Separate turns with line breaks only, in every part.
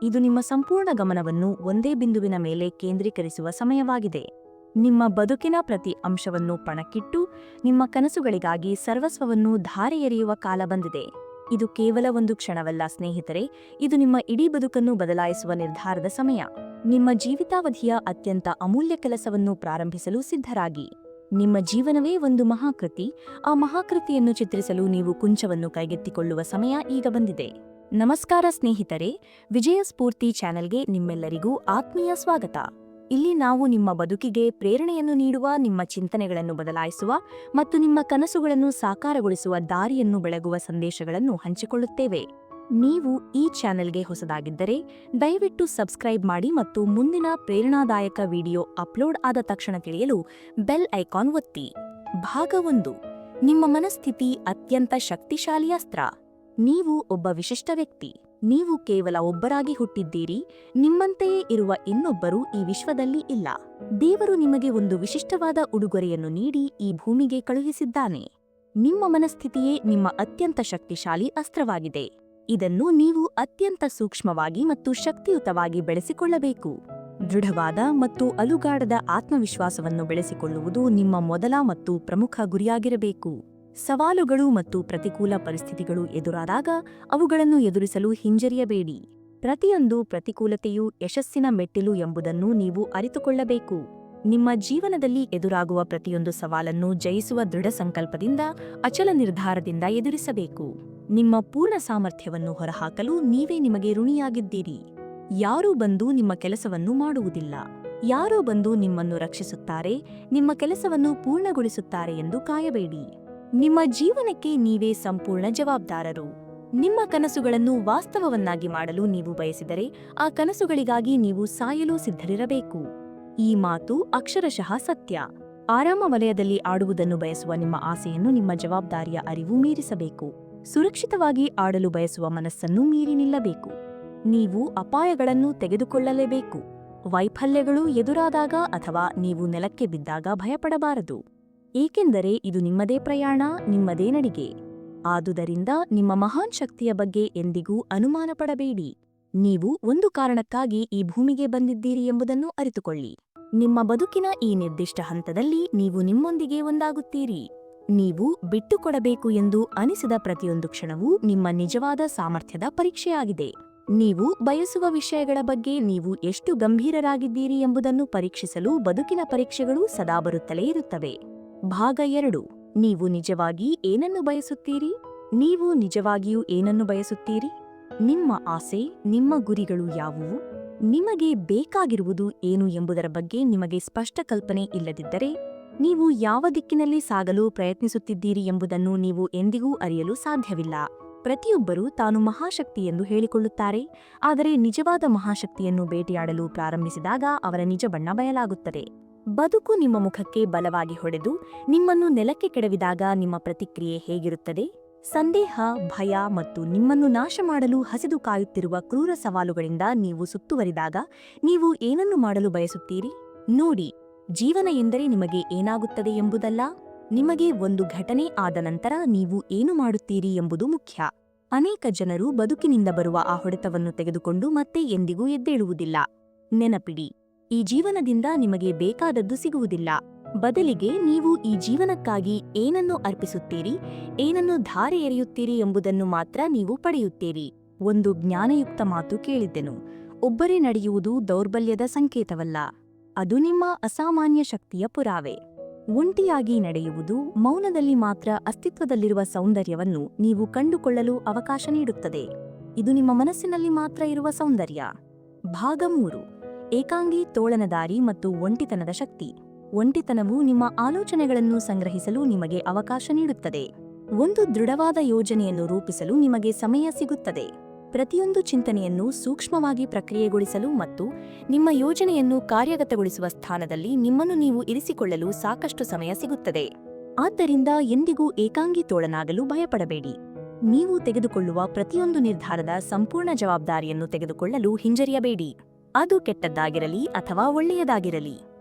ಇದು ನಿಮ್ಮ ಸಂಪೂರ್ಣ ಗಮನವನ್ನು ಒಂದೇ ಬಿಂದುವಿನ ಮೇಲೆ ಕೇಂದ್ರೀಕರಿಸುವ ಸಮಯವಾಗಿದೆ. ನಿಮ್ಮ ಬದುಕಿನ ಪ್ರತಿ ಅಂಶವನ್ನು ಪಣಕ್ಕಿಟ್ಟು ನಿಮ್ಮ ಕನಸುಗಳಿಗಾಗಿ ಸರ್ವಸ್ವವನ್ನು ಧಾರೆ ಎರೆಯುವ ಕಾಲ ಬಂದಿದೆ. ಇದು ಕೇವಲ ಒಂದು ಕ್ಷಣವಲ್ಲ ಸ್ನೇಹಿತರೆ, ಇದು ನಿಮ್ಮ ಇಡೀ ಬದುಕನ್ನು ಬದಲಾಯಿಸುವ ನಿರ್ಧಾರದ ಸಮಯ. ನಿಮ್ಮ ಜೀವಿತಾವಧಿಯ ಅತ್ಯಂತ ಅಮೂಲ್ಯ ಕೆಲಸವನ್ನು ಪ್ರಾರಂಭಿಸಲು ಸಿದ್ಧರಾಗಿ. ನಿಮ್ಮ ಜೀವನವೇ ಒಂದು ಮಹಾಕೃತಿ. ಆ ಮಹಾಕೃತಿಯನ್ನು ಚಿತ್ರಿಸಲು ನೀವು ಕುಂಚವನ್ನು ಕೈಗೆತ್ತಿಕೊಳ್ಳುವ ಸಮಯ ಈಗ ಬಂದಿದೆ. ನಮಸ್ಕಾರ ಸ್ನೇಹಿತರೆ, ವಿಜಯ ಸ್ಫೂರ್ತಿ ಚಾನೆಲ್ಗೆ ನಿಮ್ಮೆಲ್ಲರಿಗೂ ಆತ್ಮೀಯ ಸ್ವಾಗತ. ಇಲ್ಲಿ ನಾವು ನಿಮ್ಮ ಬದುಕಿಗೆ ಪ್ರೇರಣೆಯನ್ನು ನೀಡುವ, ನಿಮ್ಮ ಚಿಂತನೆಗಳನ್ನು ಬದಲಾಯಿಸುವ ಮತ್ತು ನಿಮ್ಮ ಕನಸುಗಳನ್ನು ಸಾಕಾರಗೊಳಿಸುವ ದಾರಿಯನ್ನು ಬೆಳಗುವ ಸಂದೇಶಗಳನ್ನು ಹಂಚಿಕೊಳ್ಳುತ್ತೇವೆ. ನೀವು ಈ ಚಾನೆಲ್ಗೆ ಹೊಸದಾಗಿದ್ದರೆ ದಯವಿಟ್ಟು ಸಬ್ಸ್ಕ್ರೈಬ್ ಮಾಡಿ ಮತ್ತು ಮುಂದಿನ ಪ್ರೇರಣಾದಾಯಕ ವಿಡಿಯೋ ಅಪ್ಲೋಡ್ ಆದ ತಕ್ಷಣ ತಿಳಿಯಲು ಬೆಲ್ ಐಕಾನ್ ಒತ್ತಿ. ಭಾಗ 1. ನಿಮ್ಮ ಮನಸ್ಥಿತಿ ಅತ್ಯಂತ ಶಕ್ತಿಶಾಲಿ ಅಸ್ತ್ರ. ನೀವು ಒಬ್ಬ ವಿಶಿಷ್ಟ ವ್ಯಕ್ತಿ. ನೀವು ಕೇವಲ ಒಬ್ಬರಾಗಿ ಹುಟ್ಟಿದ್ದೀರಿ. ನಿಮ್ಮಂತೆಯೇ ಇರುವ ಇನ್ನೊಬ್ಬರು ಈ ವಿಶ್ವದಲ್ಲಿ ಇಲ್ಲ. ದೇವರು ನಿಮಗೆ ಒಂದು ವಿಶಿಷ್ಟವಾದ ಉಡುಗೊರೆಯನ್ನು ನೀಡಿ ಈ ಭೂಮಿಗೆ ಕಳುಹಿಸಿದ್ದಾನೆ. ನಿಮ್ಮ ಮನಸ್ಥಿತಿಯೇ ನಿಮ್ಮ ಅತ್ಯಂತ ಶಕ್ತಿಶಾಲಿ ಅಸ್ತ್ರವಾಗಿದೆ. ಇದನ್ನು ನೀವು ಅತ್ಯಂತ ಸೂಕ್ಷ್ಮವಾಗಿ ಮತ್ತು ಶಕ್ತಿಯುತವಾಗಿ ಬೆಳೆಸಿಕೊಳ್ಳಬೇಕು. ದೃಢವಾದ ಮತ್ತು ಅಲುಗಾಡದ ಆತ್ಮವಿಶ್ವಾಸವನ್ನು ಬೆಳೆಸಿಕೊಳ್ಳುವುದು ನಿಮ್ಮ ಮೊದಲ ಮತ್ತು ಪ್ರಮುಖ ಗುರಿಯಾಗಿರಬೇಕು. ಸವಾಲುಗಳು ಮತ್ತು ಪ್ರತಿಕೂಲ ಪರಿಸ್ಥಿತಿಗಳು ಎದುರಾದಾಗ ಅವುಗಳನ್ನು ಎದುರಿಸಲು ಹಿಂಜರಿಯಬೇಡಿ. ಪ್ರತಿಯೊಂದು ಪ್ರತಿಕೂಲತೆಯೂ ಯಶಸ್ಸಿನ ಮೆಟ್ಟಿಲು ಎಂಬುದನ್ನು ನೀವು ಅರಿತುಕೊಳ್ಳಬೇಕು. ನಿಮ್ಮ ಜೀವನದಲ್ಲಿ ಎದುರಾಗುವ ಪ್ರತಿಯೊಂದು ಸವಾಲನ್ನು ಜಯಿಸುವ ದೃಢ ಸಂಕಲ್ಪದಿಂದ, ಅಚಲ ನಿರ್ಧಾರದಿಂದ ಎದುರಿಸಬೇಕು. ನಿಮ್ಮ ಪೂರ್ಣ ಸಾಮರ್ಥ್ಯವನ್ನು ಹೊರಹಾಕಲು ನೀವೇ ನಿಮಗೆ ಋಣಿಯಾಗಿದ್ದೀರಿ. ಯಾರೂ ಬಂದು ನಿಮ್ಮ ಕೆಲಸವನ್ನು ಮಾಡುವುದಿಲ್ಲ. ಯಾರೋ ಬಂದು ನಿಮ್ಮನ್ನು ರಕ್ಷಿಸುತ್ತಾರೆ, ನಿಮ್ಮ ಕೆಲಸವನ್ನು ಪೂರ್ಣಗೊಳಿಸುತ್ತಾರೆ ಎಂದು ಕಾಯಬೇಡಿ. ನಿಮ್ಮ ಜೀವನಕ್ಕೆ ನೀವೇ ಸಂಪೂರ್ಣ ಜವಾಬ್ದಾರರು. ನಿಮ್ಮ ಕನಸುಗಳನ್ನು ವಾಸ್ತವವನ್ನಾಗಿ ಮಾಡಲು ನೀವು ಬಯಸಿದರೆ ಆ ಕನಸುಗಳಿಗಾಗಿ ನೀವು ಸಾಯಲು ಸಿದ್ಧರಿರಬೇಕು. ಈ ಮಾತು ಅಕ್ಷರಶಃ ಸತ್ಯ. ಆರಾಮ ವಲಯದಲ್ಲಿ ಆಡುವುದನ್ನು ಬಯಸುವ ನಿಮ್ಮ ಆಸೆಯನ್ನು ನಿಮ್ಮ ಜವಾಬ್ದಾರಿಯ ಅರಿವು ಮೀರಿಸಬೇಕು. ಸುರಕ್ಷಿತವಾಗಿ ಆಡಲು ಬಯಸುವ ಮನಸ್ಸನ್ನು ಮೀರಿ ನಿಲ್ಲಬೇಕು. ನೀವು ಅಪಾಯಗಳನ್ನು ತೆಗೆದುಕೊಳ್ಳಲೇಬೇಕು. ವೈಫಲ್ಯಗಳು ಎದುರಾದಾಗ ಅಥವಾ ನೀವು ನೆಲಕ್ಕೆ ಬಿದ್ದಾಗ ಭಯಪಡಬಾರದು. ಏಕೆಂದರೆ ಇದು ನಿಮ್ಮದೇ ಪ್ರಯಾಣ, ನಿಮ್ಮದೇ ನಡಿಗೆ. ಆದುದರಿಂದ ನಿಮ್ಮ ಮಹಾನ್ ಶಕ್ತಿಯ ಬಗ್ಗೆ ಎಂದಿಗೂ ಅನುಮಾನ ಪಡಬೇಡಿ. ನೀವು ಒಂದು ಕಾರಣಕ್ಕಾಗಿ ಈ ಭೂಮಿಗೆ ಬಂದಿದ್ದೀರಿ ಎಂಬುದನ್ನು ಅರಿತುಕೊಳ್ಳಿ. ನಿಮ್ಮ ಬದುಕಿನ ಈ ನಿರ್ದಿಷ್ಟ ಹಂತದಲ್ಲಿ ನೀವು ನಿಮ್ಮೊಂದಿಗೆ ಒಂದಾಗುತ್ತೀರಿ. ನೀವು ಬಿಟ್ಟುಕೊಡಬೇಕು ಎಂದು ಅನಿಸಿದ ಪ್ರತಿಯೊಂದು ಕ್ಷಣವೂ ನಿಮ್ಮ ನಿಜವಾದ ಸಾಮರ್ಥ್ಯದ ಪರೀಕ್ಷೆಯಾಗಿದೆ. ನೀವು ಬಯಸುವ ವಿಷಯಗಳ ಬಗ್ಗೆ ನೀವು ಎಷ್ಟು ಗಂಭೀರರಾಗಿದ್ದೀರಿ ಎಂಬುದನ್ನು ಪರೀಕ್ಷಿಸಲು ಬದುಕಿನ ಪರೀಕ್ಷೆಗಳು ಸದಾ ಬರುತ್ತಲೇ ಇರುತ್ತವೆ. ಭಾಗ 2. ನೀವು ನಿಜವಾಗಿ ಏನನ್ನು ಬಯಸುತ್ತೀರಿ? ನೀವು ನಿಜವಾಗಿಯೂ ಏನನ್ನು ಬಯಸುತ್ತೀರಿ? ನಿಮ್ಮ ಆಸೆ, ನಿಮ್ಮ ಗುರಿಗಳು ಯಾವುವು? ನಿಮಗೆ ಬೇಕಾಗಿರುವುದು ಏನು ಎಂಬುದರ ಬಗ್ಗೆ ನಿಮಗೆ ಸ್ಪಷ್ಟ ಕಲ್ಪನೆ ಇಲ್ಲದಿದ್ದರೆ, ನೀವು ಯಾವ ದಿಕ್ಕಿನಲ್ಲಿ ಸಾಗಲು ಪ್ರಯತ್ನಿಸುತ್ತಿದ್ದೀರಿ ಎಂಬುದನ್ನು ನೀವು ಎಂದಿಗೂ ಅರಿಯಲು ಸಾಧ್ಯವಿಲ್ಲ. ಪ್ರತಿಯೊಬ್ಬರೂ ತಾನು ಮಹಾಶಕ್ತಿ ಎಂದು ಹೇಳಿಕೊಳ್ಳುತ್ತಾರೆ, ಆದರೆ ನಿಜವಾದ ಮಹಾಶಕ್ತಿಯನ್ನು ಬೇಟೆಯಾಡಲು ಪ್ರಾರಂಭಿಸಿದಾಗ ಅವರ ನಿಜ ಬಣ್ಣ ಬಯಲಾಗುತ್ತದೆ. ಬದುಕು ನಿಮ್ಮ ಮುಖಕ್ಕೆ ಬಲವಾಗಿ ಹೊಡೆದು ನಿಮ್ಮನ್ನು ನೆಲಕ್ಕೆ ಕೆಡವಿದಾಗ ನಿಮ್ಮ ಪ್ರತಿಕ್ರಿಯೆ ಹೇಗಿರುತ್ತದೆ? ಸಂದೇಹ, ಭಯ ಮತ್ತು ನಿಮ್ಮನ್ನು ನಾಶ ಮಾಡಲು ಹಸಿದು ಕಾಯುತ್ತಿರುವ ಕ್ರೂರ ಸವಾಲುಗಳಿಂದ ನೀವು ಸುತ್ತುವರಿದಾಗ ನೀವು ಏನನ್ನು ಮಾಡಲು ಬಯಸುತ್ತೀರಿ? ನೋಡಿ, ಜೀವನ ಎಂದರೆ ನಿಮಗೆ ಏನಾಗುತ್ತದೆ ಎಂಬುದಲ್ಲ, ನಿಮಗೆ ಒಂದು ಘಟನೆ ಆದ ನಂತರ ನೀವು ಏನು ಮಾಡುತ್ತೀರಿ ಎಂಬುದು ಮುಖ್ಯ. ಅನೇಕ ಜನರು ಬದುಕಿನಿಂದ ಬರುವ ಆ ಹೊಡೆತವನ್ನು ತೆಗೆದುಕೊಂಡು ಮತ್ತೆ ಎಂದಿಗೂ ಎದ್ದೇಳುವುದಿಲ್ಲ. ನೆನಪಿಡಿ, ಈ ಜೀವನದಿಂದ ನಿಮಗೆ ಬೇಕಾದದ್ದು ಸಿಗುವುದಿಲ್ಲ. ಬದಲಿಗೆ ನೀವು ಈ ಜೀವನಕ್ಕಾಗಿ ಏನನ್ನು ಅರ್ಪಿಸುತ್ತೀರಿ, ಏನನ್ನು ಧಾರೆ ಎರೆಯುತ್ತೀರಿ ಎಂಬುದನ್ನು ಮಾತ್ರ ನೀವು ಪಡೆಯುತ್ತೀರಿ. ಒಂದು ಜ್ಞಾನಯುಕ್ತ ಮಾತು ಕೇಳಿದ್ದೆನು. ಒಬ್ಬರೇ ನಡೆಯುವುದು ದೌರ್ಬಲ್ಯದ ಸಂಕೇತವಲ್ಲ, ಅದು ನಿಮ್ಮ ಅಸಾಮಾನ್ಯ ಶಕ್ತಿಯ ಪುರಾವೆ. ಒಂಟಿಯಾಗಿ ನಡೆಯುವುದು, ಮೌನದಲ್ಲಿ ಮಾತ್ರ ಅಸ್ತಿತ್ವದಲ್ಲಿರುವ ಸೌಂದರ್ಯವನ್ನು ನೀವು ಕಂಡುಕೊಳ್ಳಲು ಅವಕಾಶ ನೀಡುತ್ತದೆ. ಇದು ನಿಮ್ಮ ಮನಸ್ಸಿನಲ್ಲಿ ಮಾತ್ರ ಇರುವ ಸೌಂದರ್ಯ. ಭಾಗ 3. ಏಕಾಂಗಿ ತೋಳನದಾರಿ ಮತ್ತು ಒಂಟಿತನದ ಶಕ್ತಿ. ಒಂಟಿತನವು ನಿಮ್ಮ ಆಲೋಚನೆಗಳನ್ನು ಸಂಗ್ರಹಿಸಲು ನಿಮಗೆ ಅವಕಾಶ ನೀಡುತ್ತದೆ. ಒಂದು ದೃಢವಾದ ಯೋಜನೆಯನ್ನು ರೂಪಿಸಲು ನಿಮಗೆ ಸಮಯ ಸಿಗುತ್ತದೆ. ಪ್ರತಿಯೊಂದು ಚಿಂತನೆಯನ್ನು ಸೂಕ್ಷ್ಮವಾಗಿ ಪ್ರಕ್ರಿಯೆಗೊಳಿಸಲು ಮತ್ತು ನಿಮ್ಮ ಯೋಜನೆಯನ್ನು ಕಾರ್ಯಗತಗೊಳಿಸುವ ಸ್ಥಾನದಲ್ಲಿ ನಿಮ್ಮನ್ನು ನೀವು ಇರಿಸಿಕೊಳ್ಳಲು ಸಾಕಷ್ಟು ಸಮಯ ಸಿಗುತ್ತದೆ. ಆದ್ದರಿಂದ ಎಂದಿಗೂ ಏಕಾಂಗಿ ತೋಳನಾಗಲು ಭಯಪಡಬೇಡಿ. ನೀವು ತೆಗೆದುಕೊಳ್ಳುವ ಪ್ರತಿಯೊಂದು ನಿರ್ಧಾರದ ಸಂಪೂರ್ಣ ಜವಾಬ್ದಾರಿಯನ್ನು ತೆಗೆದುಕೊಳ್ಳಲು ಹಿಂಜರಿಯಬೇಡಿ. ಅದು ಕೆಟ್ಟದ್ದಾಗಿರಲಿ ಅಥವಾ ಒಳ್ಳೆಯದಾಗಿರಲಿ,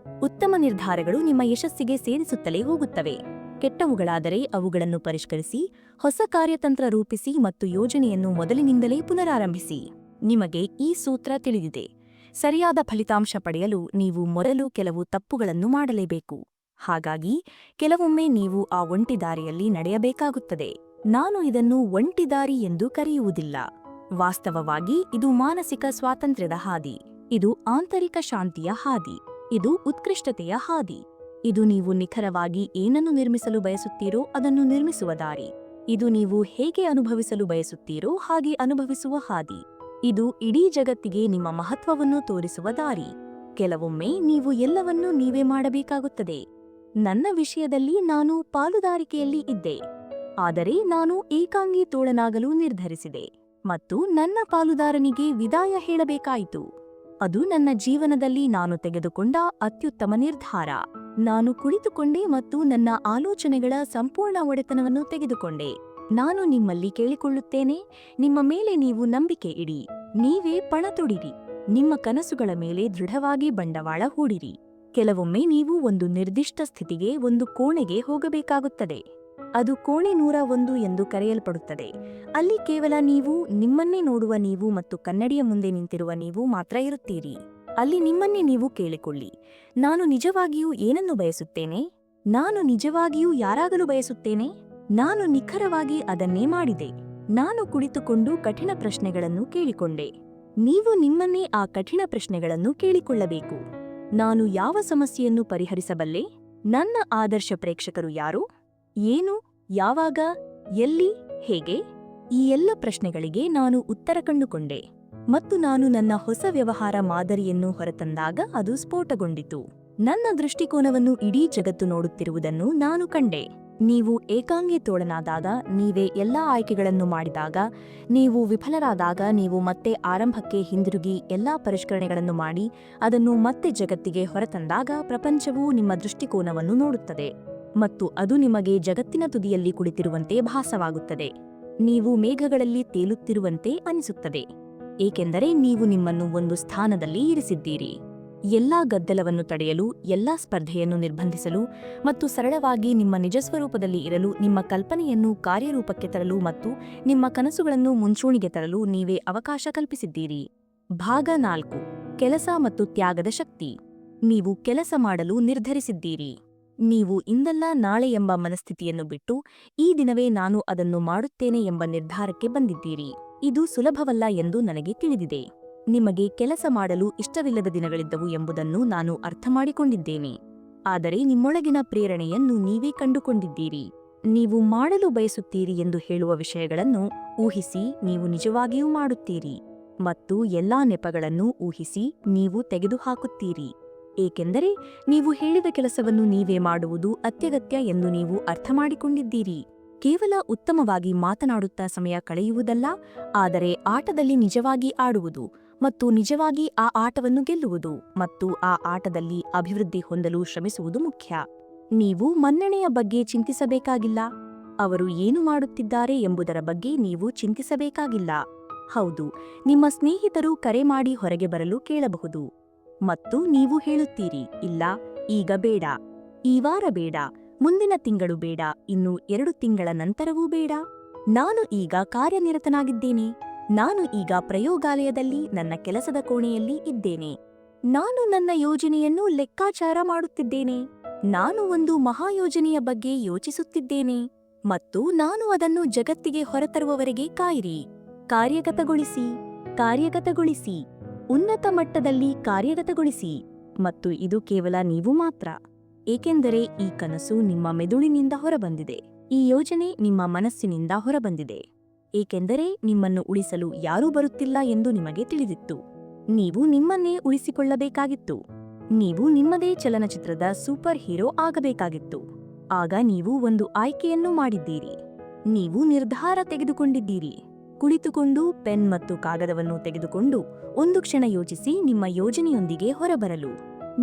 ಉತ್ತಮ ನಿರ್ಧಾರಗಳು ನಿಮ್ಮ ಯಶಸ್ಸಿಗೆ ಸೇರಿಸುತ್ತಲೇ ಹೋಗುತ್ತವೆ. ಕೆಟ್ಟವುಗಳಾದರೆ ಅವುಗಳನ್ನು ಪರಿಷ್ಕರಿಸಿ, ಹೊಸ ಕಾರ್ಯತಂತ್ರ ರೂಪಿಸಿ ಮತ್ತು ಯೋಜನೆಯನ್ನು ಮೊದಲಿನಿಂದಲೇ ಪುನರಾರಂಭಿಸಿ. ನಿಮಗೆ ಈ ಸೂತ್ರ ತಿಳಿದಿದೆ. ಸರಿಯಾದ ಫಲಿತಾಂಶ ಪಡೆಯಲು ನೀವು ಮೊದಲು ಕೆಲವು ತಪ್ಪುಗಳನ್ನು ಮಾಡಲೇಬೇಕು. ಹಾಗಾಗಿ ಕೆಲವೊಮ್ಮೆ ನೀವು ಆ ಒಂಟಿ ದಾರಿಯಲ್ಲಿ ನಡೆಯಬೇಕಾಗುತ್ತದೆ. ನಾನು ಇದನ್ನು ಒಂಟಿ ದಾರಿ ಎಂದು ಕರೆಯುವುದಿಲ್ಲ. ವಾಸ್ತವವಾಗಿ ಇದು ಮಾನಸಿಕ ಸ್ವಾತಂತ್ರ್ಯದ ಹಾದಿ. ಇದು ಆಂತರಿಕ ಶಾಂತಿಯ ಹಾದಿ. ಇದು ಉತ್ಕೃಷ್ಟತೆಯ ಹಾದಿ. ಇದು ನೀವು ನಿಖರವಾಗಿ ಏನನ್ನು ನಿರ್ಮಿಸಲು ಬಯಸುತ್ತೀರೋ ಅದನ್ನು ನಿರ್ಮಿಸುವ ದಾರಿ. ಇದು ನೀವು ಹೇಗೆ ಅನುಭವಿಸಲು ಬಯಸುತ್ತೀರೋ ಹಾಗೆ ಅನುಭವಿಸುವ ಹಾದಿ. ಇದು ಇಡೀ ಜಗತ್ತಿಗೆ ನಿಮ್ಮ ಮಹತ್ವವನ್ನು ತೋರಿಸುವ ದಾರಿ. ಕೆಲವೊಮ್ಮೆ ನೀವು ಎಲ್ಲವನ್ನೂ ನೀವೇ ಮಾಡಬೇಕಾಗುತ್ತದೆ. ನನ್ನ ವಿಷಯದಲ್ಲಿ ನಾನು ಪಾಲುದಾರಿಕೆಯಲ್ಲಿ ಇದ್ದೆ. ಆದರೆ ನಾನು ಏಕಾಂಗಿ ತೋಳನಾಗಲು ನಿರ್ಧರಿಸಿದೆ ಮತ್ತು ನನ್ನ ಪಾಲುದಾರನಿಗೆ ವಿದಾಯ ಹೇಳಬೇಕಾಯಿತು. ಅದು ನನ್ನ ಜೀವನದಲ್ಲಿ ನಾನು ತೆಗೆದುಕೊಂಡ ಅತ್ಯುತ್ತಮ ನಿರ್ಧಾರ. ನಾನು ಕುಳಿತುಕೊಂಡೆ ಮತ್ತು ನನ್ನ ಆಲೋಚನೆಗಳ ಸಂಪೂರ್ಣ ಒಡೆತನವನ್ನು ತೆಗೆದುಕೊಂಡೆ. ನಾನು ನಿಮ್ಮಲ್ಲಿ ಕೇಳಿಕೊಳ್ಳುತ್ತೇನೆ, ನಿಮ್ಮ ಮೇಲೆ ನೀವು ನಂಬಿಕೆ ಇಡಿ. ನೀವೇ ಪಣ ತೊಡಿರಿ. ನಿಮ್ಮ ಕನಸುಗಳ ಮೇಲೆ ದೃಢವಾಗಿ ಬಂಡವಾಳ ಹೂಡಿರಿ. ಕೆಲವೊಮ್ಮೆ ನೀವು ಒಂದು ನಿರ್ದಿಷ್ಟ ಸ್ಥಿತಿಗೆ, ಒಂದು ಕೋಣೆಗೆ ಹೋಗಬೇಕಾಗುತ್ತದೆ. ಅದು ಕೋಣೆ 101 ಎಂದು ಕರೆಯಲ್ಪಡುತ್ತದೆ. ಅಲ್ಲಿ ಕೇವಲ ನೀವು, ನಿಮ್ಮನ್ನೇ ನೋಡುವ ನೀವು ಮತ್ತು ಕನ್ನಡಿಯ ಮುಂದೆ ನಿಂತಿರುವ ನೀವು ಮಾತ್ರ ಇರುತ್ತೀರಿ. ಅಲ್ಲಿ ನಿಮ್ಮನ್ನೇ ನೀವು ಕೇಳಿಕೊಳ್ಳಿ, ನಾನು ನಿಜವಾಗಿಯೂ ಏನನ್ನು ಬಯಸುತ್ತೇನೆ? ನಾನು ನಿಜವಾಗಿಯೂ ಯಾರಾಗಲು ಬಯಸುತ್ತೇನೆ? ನಾನು ನಿಖರವಾಗಿ ಅದನ್ನೇ ಮಾಡಿದೆ. ನಾನು ಕುಳಿತುಕೊಂಡು ಕಠಿಣ ಪ್ರಶ್ನೆಗಳನ್ನು ಕೇಳಿಕೊಂಡೆ. ನೀವು ನಿಮ್ಮನ್ನೇ ಆ ಕಠಿಣ ಪ್ರಶ್ನೆಗಳನ್ನು ಕೇಳಿಕೊಳ್ಳಬೇಕು. ನಾನು ಯಾವ ಸಮಸ್ಯೆಯನ್ನು ಪರಿಹರಿಸಬಲ್ಲೆ? ನನ್ನ ಆದರ್ಶ ಪ್ರೇಕ್ಷಕರು ಯಾರು? ಏನು? ಯಾವಾಗ? ಎಲ್ಲಿ? ಹೇಗೆ? ಈ ಎಲ್ಲ ಪ್ರಶ್ನೆಗಳಿಗೆ ನಾನು ಉತ್ತರ ಕಂಡುಕೊಂಡೆ. ಮತ್ತು ನಾನು ನನ್ನ ಹೊಸ ವ್ಯವಹಾರ ಮಾದರಿಯನ್ನು ಹೊರತಂದಾಗ ಅದು ಸ್ಫೋಟಗೊಂಡಿತು. ನನ್ನ ದೃಷ್ಟಿಕೋನವನ್ನು ಇಡೀ ಜಗತ್ತು ನೋಡುತ್ತಿರುವುದನ್ನು ನಾನು ಕಂಡೆ. ನೀವು ಏಕಾಂಗಿ ತೋಳನಾದಾಗ, ನೀವೇ ಎಲ್ಲಾ ಆಯ್ಕೆಗಳನ್ನು ಮಾಡಿದಾಗ, ನೀವು ವಿಫಲರಾದಾಗ, ನೀವು ಮತ್ತೆ ಆರಂಭಕ್ಕೆ ಹಿಂದಿರುಗಿ ಎಲ್ಲಾ ಪರಿಷ್ಕರಣೆಗಳನ್ನು ಮಾಡಿ ಅದನ್ನು ಮತ್ತೆ ಜಗತ್ತಿಗೆ ಹೊರತಂದಾಗ ಪ್ರಪಂಚವು ನಿಮ್ಮ ದೃಷ್ಟಿಕೋನವನ್ನು ನೋಡುತ್ತದೆ ಮತ್ತು ಅದು ನಿಮಗೆ ಜಗತ್ತಿನ ತುದಿಯಲ್ಲಿ ಕುಳಿತಿರುವಂತೆ ಭಾಸವಾಗುತ್ತದೆ. ನೀವು ಮೇಘಗಳಲ್ಲಿ ತೇಲುತ್ತಿರುವಂತೆ ಅನಿಸುತ್ತದೆ, ಏಕೆಂದರೆ ನೀವು ನಿಮ್ಮನ್ನು ಒಂದು ಸ್ಥಾನದಲ್ಲಿ ಇರಿಸಿದ್ದೀರಿ. ಎಲ್ಲಾ ಗದ್ದಲವನ್ನು ತಡೆಯಲು, ಎಲ್ಲಾ ಸ್ಪರ್ಧೆಯನ್ನು ನಿರ್ಬಂಧಿಸಲು ಮತ್ತು ಸರಳವಾಗಿ ನಿಮ್ಮ ನಿಜಸ್ವರೂಪದಲ್ಲಿ ಇರಲು, ನಿಮ್ಮ ಕಲ್ಪನೆಯನ್ನು ಕಾರ್ಯರೂಪಕ್ಕೆ ತರಲು ಮತ್ತು ನಿಮ್ಮ ಕನಸುಗಳನ್ನು ಮುಂಚೂಣಿಗೆ ತರಲು ನೀವೇ ಅವಕಾಶ ಕಲ್ಪಿಸಿದ್ದೀರಿ. ಭಾಗ 4: ಕೆಲಸ ಮತ್ತು ತ್ಯಾಗದ ಶಕ್ತಿ. ನೀವು ಕೆಲಸ ಮಾಡಲು ನಿರ್ಧರಿಸಿದ್ದೀರಿ. ನೀವು ಇಂದಲ್ಲ ನಾಳೆ ಎಂಬ ಮನಸ್ಥಿತಿಯನ್ನು ಬಿಟ್ಟು ಈ ದಿನವೇ ನಾನು ಅದನ್ನು ಮಾಡುತ್ತೇನೆ ಎಂಬ ನಿರ್ಧಾರಕ್ಕೆ ಬಂದಿದ್ದೀರಿ. ಇದು ಸುಲಭವಲ್ಲ ಎಂದು ನನಗೆ ತಿಳಿದಿದೆ. ನಿಮಗೆ ಕೆಲಸ ಮಾಡಲು ಇಷ್ಟವಿಲ್ಲದ ದಿನಗಳಿದ್ದವು ಎಂಬುದನ್ನು ನಾನು ಅರ್ಥಮಾಡಿಕೊಂಡಿದ್ದೇನೆ. ಆದರೆ ನಿಮ್ಮೊಳಗಿನ ಪ್ರೇರಣೆಯನ್ನು ನೀವೇ ಕಂಡುಕೊಂಡಿದ್ದೀರಿ. ನೀವು ಮಾಡಲು ಬಯಸುತ್ತೀರಿ ಎಂದು ಹೇಳುವ ವಿಷಯಗಳನ್ನು ಊಹಿಸಿ ನೀವು ನಿಜವಾಗಿಯೂ ಮಾಡುತ್ತೀರಿ ಮತ್ತು ಎಲ್ಲಾ ನೆಪಗಳನ್ನು ಊಹಿಸಿ ನೀವು ತೆಗೆದುಹಾಕುತ್ತೀರಿ. ಏಕೆಂದರೆ ನೀವು ಹೇಳಿದ ಕೆಲಸವನ್ನು ನೀವೇ ಮಾಡುವುದು ಅತ್ಯಗತ್ಯ ಎಂದು ನೀವು ಅರ್ಥಮಾಡಿಕೊಂಡಿದ್ದೀರಿ. ಕೇವಲ ಉತ್ತಮವಾಗಿ ಮಾತನಾಡುತ್ತಾ ಸಮಯ ಕಳೆಯುವುದಲ್ಲ, ಆದರೆ ಆಟದಲ್ಲಿ ನಿಜವಾಗಿ ಆಡುವುದು ಮತ್ತು ನಿಜವಾಗಿ ಆ ಆಟವನ್ನು ಗೆಲ್ಲುವುದು ಮತ್ತು ಆ ಆಟದಲ್ಲಿ ಅಭಿವೃದ್ಧಿ ಹೊಂದಲು ಶ್ರಮಿಸುವುದು ಮುಖ್ಯ. ನೀವು ಮನ್ನಣೆಯ ಬಗ್ಗೆ ಚಿಂತಿಸಬೇಕಾಗಿಲ್ಲ. ಅವರು ಏನು ಮಾಡುತ್ತಿದ್ದಾರೆ ಎಂಬುದರ ಬಗ್ಗೆ ನೀವು ಚಿಂತಿಸಬೇಕಾಗಿಲ್ಲ. ಹೌದು, ನಿಮ್ಮ ಸ್ನೇಹಿತರು ಕರೆ ಮಾಡಿ ಹೊರಗೆ ಬರಲು ಕೇಳಬಹುದು ಮತ್ತು ನೀವು ಹೇಳುತ್ತೀರಿ, ಇಲ್ಲ, ಈಗ ಬೇಡ, ಈ ವಾರ ಬೇಡ, ಮುಂದಿನ ತಿಂಗಳು ಬೇಡ, ಇನ್ನು 2 ತಿಂಗಳ ನಂತರವೂ ಬೇಡ. ನಾನು ಈಗ ಕಾರ್ಯನಿರತನಾಗಿದ್ದೇನೆ. ನಾನು ಈಗ ಪ್ರಯೋಗಾಲಯದಲ್ಲಿ ನನ್ನ ಕೆಲಸದ ಕೋಣೆಯಲ್ಲಿ ಇದ್ದೇನೆ. ನಾನು ನನ್ನ ಯೋಜನೆಯನ್ನು ಲೆಕ್ಕಾಚಾರ ಮಾಡುತ್ತಿದ್ದೇನೆ. ನಾನು ಒಂದು ಮಹಾಯೋಜನೆಯ ಬಗ್ಗೆ ಯೋಚಿಸುತ್ತಿದ್ದೇನೆ ಮತ್ತು ನಾನು ಅದನ್ನು ಜಗತ್ತಿಗೆ ಹೊರತರುವವರೆಗೆ ಕಾಯಿರಿ. ಕಾರ್ಯಗತಗೊಳಿಸಿ, ಕಾರ್ಯಗತಗೊಳಿಸಿ, ಉನ್ನತ ಮಟ್ಟದಲ್ಲಿ ಕಾರ್ಯಗತಗೊಳಿಸಿ. ಮತ್ತು ಇದು ಕೇವಲ ನೀವು ಮಾತ್ರ, ಏಕೆಂದರೆ ಈ ಕನಸು ನಿಮ್ಮ ಮೆದುಳಿನಿಂದ ಹೊರಬಂದಿದೆ. ಈ ಯೋಜನೆ ನಿಮ್ಮ ಮನಸ್ಸಿನಿಂದ ಹೊರಬಂದಿದೆ, ಏಕೆಂದರೆ ನಿಮ್ಮನ್ನು ಉಳಿಸಲು ಯಾರೂ ಬರುತ್ತಿಲ್ಲ ಎಂದು ನಿಮಗೆ ತಿಳಿದಿತ್ತು. ನೀವು ನಿಮ್ಮನ್ನೇ ಉಳಿಸಿಕೊಳ್ಳಬೇಕಾಗಿತ್ತು. ನೀವು ನಿಮ್ಮದೇ ಚಲನಚಿತ್ರದ ಸೂಪರ್ ಹೀರೋ ಆಗಬೇಕಾಗಿತ್ತು. ಆಗ ನೀವು ಒಂದು ಆಯ್ಕೆಯನ್ನು ಮಾಡಿದ್ದೀರಿ. ನೀವು ನಿರ್ಧಾರ ತೆಗೆದುಕೊಂಡಿದ್ದೀರಿ. ಕುಳಿತುಕೊಂಡು ಪೆನ್ ಮತ್ತು ಕಾಗದವನ್ನು ತೆಗೆದುಕೊಂಡು ಒಂದು ಕ್ಷಣ ಯೋಚಿಸಿ ನಿಮ್ಮ ಯೋಜನೆಯೊಂದಿಗೆ ಹೊರಬರಲು,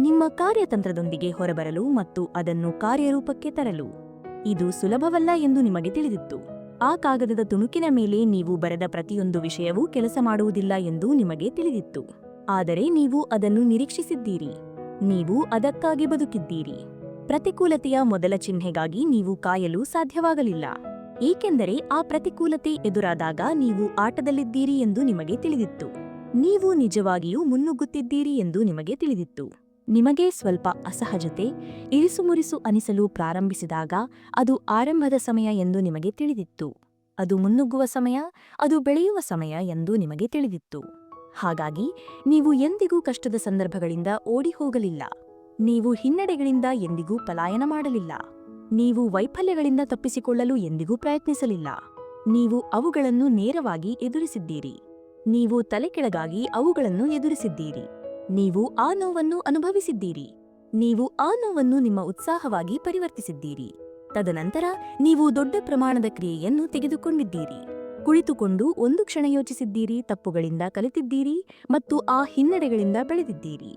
ನಿಮ್ಮ ಕಾರ್ಯತಂತ್ರದೊಂದಿಗೆ ಹೊರಬರಲು ಮತ್ತು ಅದನ್ನು ಕಾರ್ಯರೂಪಕ್ಕೆ ತರಲು. ಇದು ಸುಲಭವಲ್ಲ ಎಂದು ನಿಮಗೆ ತಿಳಿದಿತ್ತು. ಆ ಕಾಗದದ ತುಣುಕಿನ ಮೇಲೆ ನೀವು ಬರೆದ ಪ್ರತಿಯೊಂದು ವಿಷಯವೂ ಕೆಲಸ ಮಾಡುವುದಿಲ್ಲ ಎಂದು ನಿಮಗೆ ತಿಳಿದಿತ್ತು. ಆದರೆ ನೀವು ಅದನ್ನು ನಿರೀಕ್ಷಿಸಿದ್ದೀರಿ. ನೀವು ಅದಕ್ಕಾಗಿ ಬದುಕಿದ್ದೀರಿ. ಪ್ರತಿಕೂಲತೆಯ ಮೊದಲ ಚಿಹ್ನೆಗಾಗಿ ನೀವು ಕಾಯಲು ಸಾಧ್ಯವಾಗಲಿಲ್ಲ, ಏಕೆಂದರೆ ಆ ಪ್ರತಿಕೂಲತೆ ಎದುರಾದಾಗ ನೀವು ಆಟದಲ್ಲಿದ್ದೀರಿ ಎಂದು ನಿಮಗೆ ತಿಳಿದಿತ್ತು. ನೀವು ನಿಜವಾಗಿಯೂ ಮುನ್ನುಗ್ಗುತ್ತಿದ್ದೀರಿ ಎಂದು ನಿಮಗೆ ತಿಳಿದಿತ್ತು. ನಿಮಗೆ ಸ್ವಲ್ಪ ಅಸಹಜತೆ, ಇರಿಸುಮುರಿಸು ಅನಿಸಲು ಪ್ರಾರಂಭಿಸಿದಾಗ ಅದು ಆರಂಭದ ಸಮಯ ಎಂದು ನಿಮಗೆ ತಿಳಿದಿತ್ತು. ಅದು ಮುನ್ನುಗ್ಗುವ ಸಮಯ, ಅದು ಬೆಳೆಯುವ ಸಮಯ ಎಂದು ನಿಮಗೆ ತಿಳಿದಿತ್ತು. ಹಾಗಾಗಿ ನೀವು ಎಂದಿಗೂ ಕಷ್ಟದ ಸಂದರ್ಭಗಳಿಂದ ಓಡಿ ಹೋಗಲಿಲ್ಲ. ನೀವು ಹಿನ್ನಡೆಗಳಿಂದ ಎಂದಿಗೂ ಪಲಾಯನ ಮಾಡಲಿಲ್ಲ. ನೀವು ವೈಫಲ್ಯಗಳಿಂದ ತಪ್ಪಿಸಿಕೊಳ್ಳಲು ಎಂದಿಗೂ ಪ್ರಯತ್ನಿಸಲಿಲ್ಲ. ನೀವು ಅವುಗಳನ್ನು ನೇರವಾಗಿ ಎದುರಿಸಿದ್ದೀರಿ. ನೀವು ತಲೆಕೆಳಗಾಗಿ ಅವುಗಳನ್ನು ಎದುರಿಸಿದ್ದೀರಿ. ನೀವು ಆ ನೋವನ್ನು ಅನುಭವಿಸಿದ್ದೀರಿ. ನೀವು ಆ ನೋವನ್ನು ನಿಮ್ಮ ಉತ್ಸಾಹವಾಗಿ ಪರಿವರ್ತಿಸಿದ್ದೀರಿ. ತದನಂತರ ನೀವು ದೊಡ್ಡ ಪ್ರಮಾಣದ ಕ್ರಿಯೆಯನ್ನು ತೆಗೆದುಕೊಂಡಿದ್ದೀರಿ. ಕುಳಿತುಕೊಂಡು ಒಂದು ಕ್ಷಣ ಯೋಚಿಸಿದ್ದೀರಿ, ತಪ್ಪುಗಳಿಂದ ಕಲಿತಿದ್ದೀರಿ ಮತ್ತು ಆ ಹಿನ್ನಡೆಗಳಿಂದ ಬೆಳೆದಿದ್ದೀರಿ.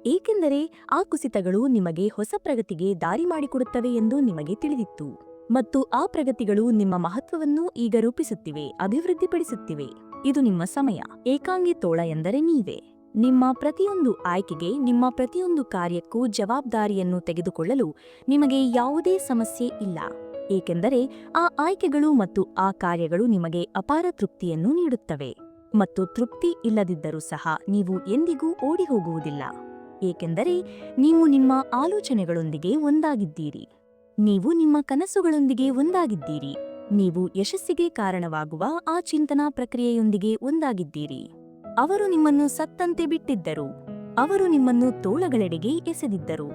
ಏಕೆಂದರೆ ಆ ಕುಸಿತಗಳು ನಿಮಗೆ ಹೊಸ ಪ್ರಗತಿಗೆ ದಾರಿ ಮಾಡಿಕೊಡುತ್ತವೆ ಎಂದು ನಿಮಗೆ ತಿಳಿದಿತ್ತು. ಮತ್ತು ಆ ಪ್ರಗತಿಗಳು ನಿಮ್ಮ ಮಹತ್ವವನ್ನು ಈಗ ರೂಪಿಸುತ್ತಿವೆ, ಅಭಿವೃದ್ಧಿಪಡಿಸುತ್ತಿವೆ. ಇದು ನಿಮ್ಮ ಸಮಯ. ಏಕಾಂಗಿ ತೋಳ ಎಂದರೆ ನೀವೇ. ನಿಮ್ಮ ಪ್ರತಿಯೊಂದು ಆಯ್ಕೆಗೆ, ನಿಮ್ಮ ಪ್ರತಿಯೊಂದು ಕಾರ್ಯಕ್ಕೂ ಜವಾಬ್ದಾರಿಯನ್ನು ತೆಗೆದುಕೊಳ್ಳಲು ನಿಮಗೆ ಯಾವುದೇ ಸಮಸ್ಯೆ ಇಲ್ಲ. ಏಕೆಂದರೆ ಆ ಆಯ್ಕೆಗಳು ಮತ್ತು ಆ ಕಾರ್ಯಗಳು ನಿಮಗೆ ಅಪಾರ ತೃಪ್ತಿಯನ್ನು ನೀಡುತ್ತವೆ. ಮತ್ತು ತೃಪ್ತಿ ಇಲ್ಲದಿದ್ದರೂ ಸಹ ನೀವು ಎಂದಿಗೂ ಓಡಿ ಹೋಗುವುದಿಲ್ಲ. ಏಕೆಂದರೆ ನೀವು ನಿಮ್ಮ ಆಲೋಚನೆಗಳೊಂದಿಗೆ ಒಂದಾಗಿದ್ದೀರಿ. ನೀವು ನಿಮ್ಮ ಕನಸುಗಳೊಂದಿಗೆ ಒಂದಾಗಿದ್ದೀರಿ. ನೀವು ಯಶಸ್ಸಿಗೆ ಕಾರಣವಾಗುವ ಆ ಚಿಂತನಾ ಪ್ರಕ್ರಿಯೆಯೊಂದಿಗೆ ಒಂದಾಗಿದ್ದೀರಿ. ಅವರು ನಿಮ್ಮನ್ನು ಸತ್ತಂತೆ ಬಿಟ್ಟಿದ್ದರು. ಅವರು ನಿಮ್ಮನ್ನು ತೋಳಗಳೆಡೆಗೆ ಎಸೆದಿದ್ದರು.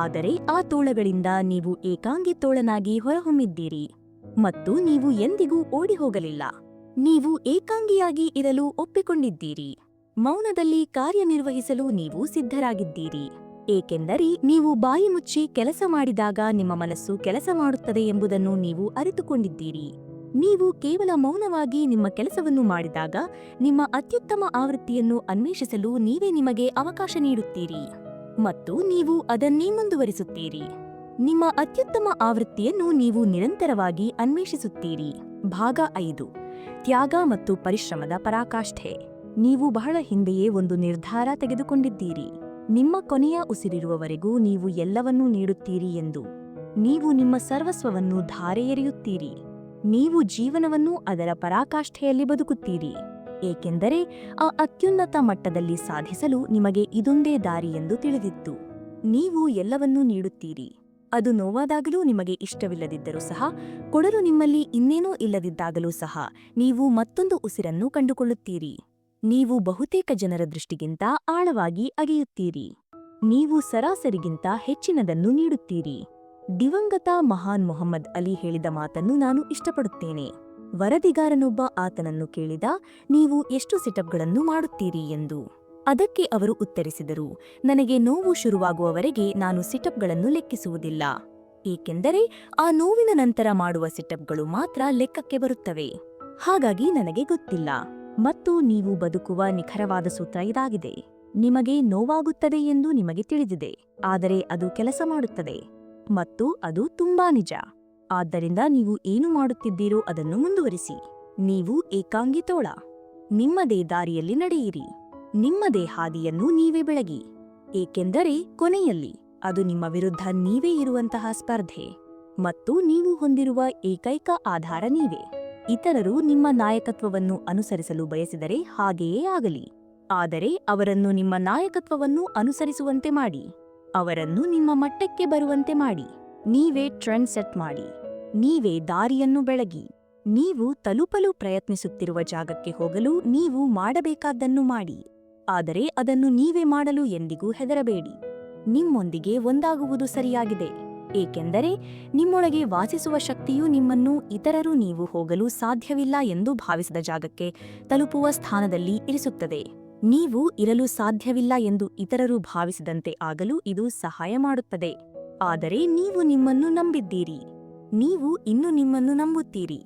ಆದರೆ ಆ ತೋಳಗಳಿಂದ ನೀವು ಏಕಾಂಗಿ ತೋಳನಾಗಿ ಹೊರಹೊಮ್ಮಿದ್ದೀರಿ. ಮತ್ತು ನೀವು ಎಂದಿಗೂ ಓಡಿ ಹೋಗಲಿಲ್ಲ. ನೀವು ಏಕಾಂಗಿಯಾಗಿ ಇರಲು ಒಪ್ಪಿಕೊಂಡಿದ್ದೀರಿ. ಮೌನದಲ್ಲಿ ಕಾರ್ಯನಿರ್ವಹಿಸಲು ನೀವು ಸಿದ್ಧರಾಗಿದ್ದೀರಿ. ಏಕೆಂದರೆ ನೀವು ಬಾಯಿ ಮುಚ್ಚಿ ಕೆಲಸ ಮಾಡಿದಾಗ ನಿಮ್ಮ ಮನಸ್ಸು ಕೆಲಸ ಮಾಡುತ್ತದೆ ಎಂಬುದನ್ನು ನೀವು ಅರಿತುಕೊಂಡಿದ್ದೀರಿ. ನೀವು ಕೇವಲ ಮೌನವಾಗಿ ನಿಮ್ಮ ಕೆಲಸವನ್ನು ಮಾಡಿದಾಗ ನಿಮ್ಮ ಅತ್ಯುತ್ತಮ ಆವೃತ್ತಿಯನ್ನು ಅನ್ವೇಷಿಸಲು ನೀವೇ ನಿಮಗೆ ಅವಕಾಶ ನೀಡುತ್ತೀರಿ ಮತ್ತು ನೀವು ಅದನ್ನೇ ಮುಂದುವರಿಸುತ್ತೀರಿ. ನಿಮ್ಮ ಅತ್ಯುತ್ತಮ ಆವೃತ್ತಿಯನ್ನು ನೀವು ನಿರಂತರವಾಗಿ ಅನ್ವೇಷಿಸುತ್ತೀರಿ. ಭಾಗ 5: ತ್ಯಾಗ ಮತ್ತು ಪರಿಶ್ರಮದ ಪರಾಕಾಷ್ಠೆ. ನೀವು ಬಹಳ ಹಿಂದೆಯೇ ಒಂದು ನಿರ್ಧಾರ ತೆಗೆದುಕೊಂಡಿದ್ದೀರಿ. ನಿಮ್ಮ ಕೊನೆಯ ಉಸಿರಿರುವವರೆಗೂ ನೀವು ಎಲ್ಲವನ್ನೂ ನೀಡುತ್ತೀರಿ ಎಂದು. ನೀವು ನಿಮ್ಮ ಸರ್ವಸ್ವವನ್ನು ಧಾರೆ ಎರೆಯುತ್ತೀರಿ. ನೀವು ಜೀವನವನ್ನು ಅದರ ಪರಾಕಾಷ್ಠೆಯಲ್ಲಿ ಬದುಕುತ್ತೀರಿ. ಏಕೆಂದರೆ ಆ ಅತ್ಯುನ್ನತ ಮಟ್ಟದಲ್ಲಿ ಸಾಧಿಸಲು ನಿಮಗೆ ಇದೊಂದೇ ದಾರಿ ಎಂದು ತಿಳಿದಿತ್ತು. ನೀವು ಎಲ್ಲವನ್ನೂ ನೀಡುತ್ತೀರಿ. ಅದು ನೋವಾದಾಗಲೂ, ನಿಮಗೆ ಇಷ್ಟವಿಲ್ಲದಿದ್ದರೂ ಸಹ, ಕೊಡಲು ನಿಮ್ಮಲ್ಲಿ ಇನ್ನೇನೂ ಇಲ್ಲದಿದ್ದಾಗಲೂ ಸಹ ನೀವು ಮತ್ತೊಂದು ಉಸಿರನ್ನು ಕಂಡುಕೊಳ್ಳುತ್ತೀರಿ. ನೀವು ಬಹುತೇಕ ಜನರ ದೃಷ್ಟಿಗಿಂತ ಆಳವಾಗಿ ಅಗೆಯುತ್ತೀರಿ. ನೀವು ಸರಾಸರಿಗಿಂತ ಹೆಚ್ಚಿನದನ್ನು ನೀಡುತ್ತೀರಿ. ದಿವಂಗತ ಮಹಾನ್ ಮೊಹಮ್ಮದ್ ಅಲಿ ಹೇಳಿದ ಮಾತನ್ನು ನಾನು ಇಷ್ಟಪಡುತ್ತೇನೆ. ವರದಿಗಾರನೊಬ್ಬ ಆತನನ್ನು ಕೇಳಿದ, ನೀವು ಎಷ್ಟು ಸಿಟಪ್ಗಳನ್ನು ಮಾಡುತ್ತೀರಿ ಎಂದು. ಅದಕ್ಕೆ ಅವರು ಉತ್ತರಿಸಿದರು, ನನಗೆ ನೋವು ಶುರುವಾಗುವವರೆಗೆ ನಾನು ಸಿಟಪ್ಗಳನ್ನು ಲೆಕ್ಕಿಸುವುದಿಲ್ಲ. ಏಕೆಂದರೆ ಆ ನೋವಿನ ನಂತರ ಮಾಡುವ ಸಿಟಪ್ಗಳು ಮಾತ್ರ ಲೆಕ್ಕಕ್ಕೆ ಬರುತ್ತವೆ. ಹಾಗಾಗಿ ನನಗೆ ಗೊತ್ತಿಲ್ಲ. ಮತ್ತು ನೀವು ಬದುಕುವ ನಿಖರವಾದ ಸೂತ್ರ ಇದಾಗಿದೆ: ನಿಮಗೆ ನೋವಾಗುತ್ತದೆ ಎಂದು ನಿಮಗೆ ತಿಳಿದಿದೆ, ಆದರೆ ಅದು ಕೆಲಸ ಮಾಡುತ್ತದೆ. ಮತ್ತು ಅದು ತುಂಬಾ ನಿಜ. ಆದ್ದರಿಂದ ನೀವು ಏನು ಮಾಡುತ್ತಿದ್ದೀರೋ ಅದನ್ನು ಮುಂದುವರಿಸಿ. ನೀವು ಏಕಾಂಗಿ ತೋಳ. ನಿಮ್ಮದೇ ದಾರಿಯಲ್ಲಿ ನಡೆಯಿರಿ. ನಿಮ್ಮದೇ ಹಾದಿಯನ್ನು ನೀವೇ ಬೆಳಗಿ. ಏಕೆಂದರೆ ಕೊನೆಯಲ್ಲಿ ಅದು ನಿಮ್ಮ ವಿರುದ್ಧ ನೀವೇ ಇರುವಂತಹ ಸ್ಪರ್ಧೆ. ಮತ್ತು ನೀವು ಹೊಂದಿರುವ ಏಕೈಕ ಆಧಾರ ನೀವೇ. ಇತರರು ನಿಮ್ಮ ನಾಯಕತ್ವವನ್ನು ಅನುಸರಿಸಲು ಬಯಸಿದರೆ ಹಾಗೆಯೇ ಆಗಲಿ. ಆದರೆ ಅವರನ್ನು ನಿಮ್ಮ ನಾಯಕತ್ವವನ್ನು ಅನುಸರಿಸುವಂತೆ ಮಾಡಿ. ಅವರನ್ನು ನಿಮ್ಮ ಮಟ್ಟಕ್ಕೆ ಬರುವಂತೆ ಮಾಡಿ. ನೀವೇ ಟ್ರೆಂಡ್ ಸೆಟ್ ಮಾಡಿ. ನೀವೇ ದಾರಿಯನ್ನು ಬೆಳಗಿ. ನೀವು ತಲುಪಲು ಪ್ರಯತ್ನಿಸುತ್ತಿರುವ ಜಾಗಕ್ಕೆ ಹೋಗಲು ನೀವು ಮಾಡಬೇಕಾದ್ದನ್ನು ಮಾಡಿ. ಆದರೆ ಅದನ್ನು ನೀವೇ ಮಾಡಲು ಎಂದಿಗೂ ಹೆದರಬೇಡಿ. ನಿಮ್ಮೊಂದಿಗೆ ಒಂದಾಗುವುದು ಸರಿಯಾಗಿದೆ. ಏಕೆಂದರೆ ನಿಮ್ಮೊಳಗೆ ವಾಸಿಸುವ ಶಕ್ತಿಯು ನಿಮ್ಮನ್ನು ಇತರರು ನೀವು ಹೋಗಲು ಸಾಧ್ಯವಿಲ್ಲ ಎಂದು ಭಾವಿಸಿದ ಜಾಗಕ್ಕೆ ತಲುಪುವ ಸ್ಥಾನದಲ್ಲಿ ಇರಿಸುತ್ತದೆ. ನೀವು ಇರಲು ಸಾಧ್ಯವಿಲ್ಲ ಎಂದು ಇತರರು ಭಾವಿಸಿದಂತೆ ಆಗಲು ಇದು ಸಹಾಯ ಮಾಡುತ್ತದೆ. ಆದರೆ ನೀವು ನಿಮ್ಮನ್ನು ನಂಬಿದ್ದೀರಿ. ನೀವು ಇನ್ನೂ ನಿಮ್ಮನ್ನು ನಂಬುತ್ತೀರಿ.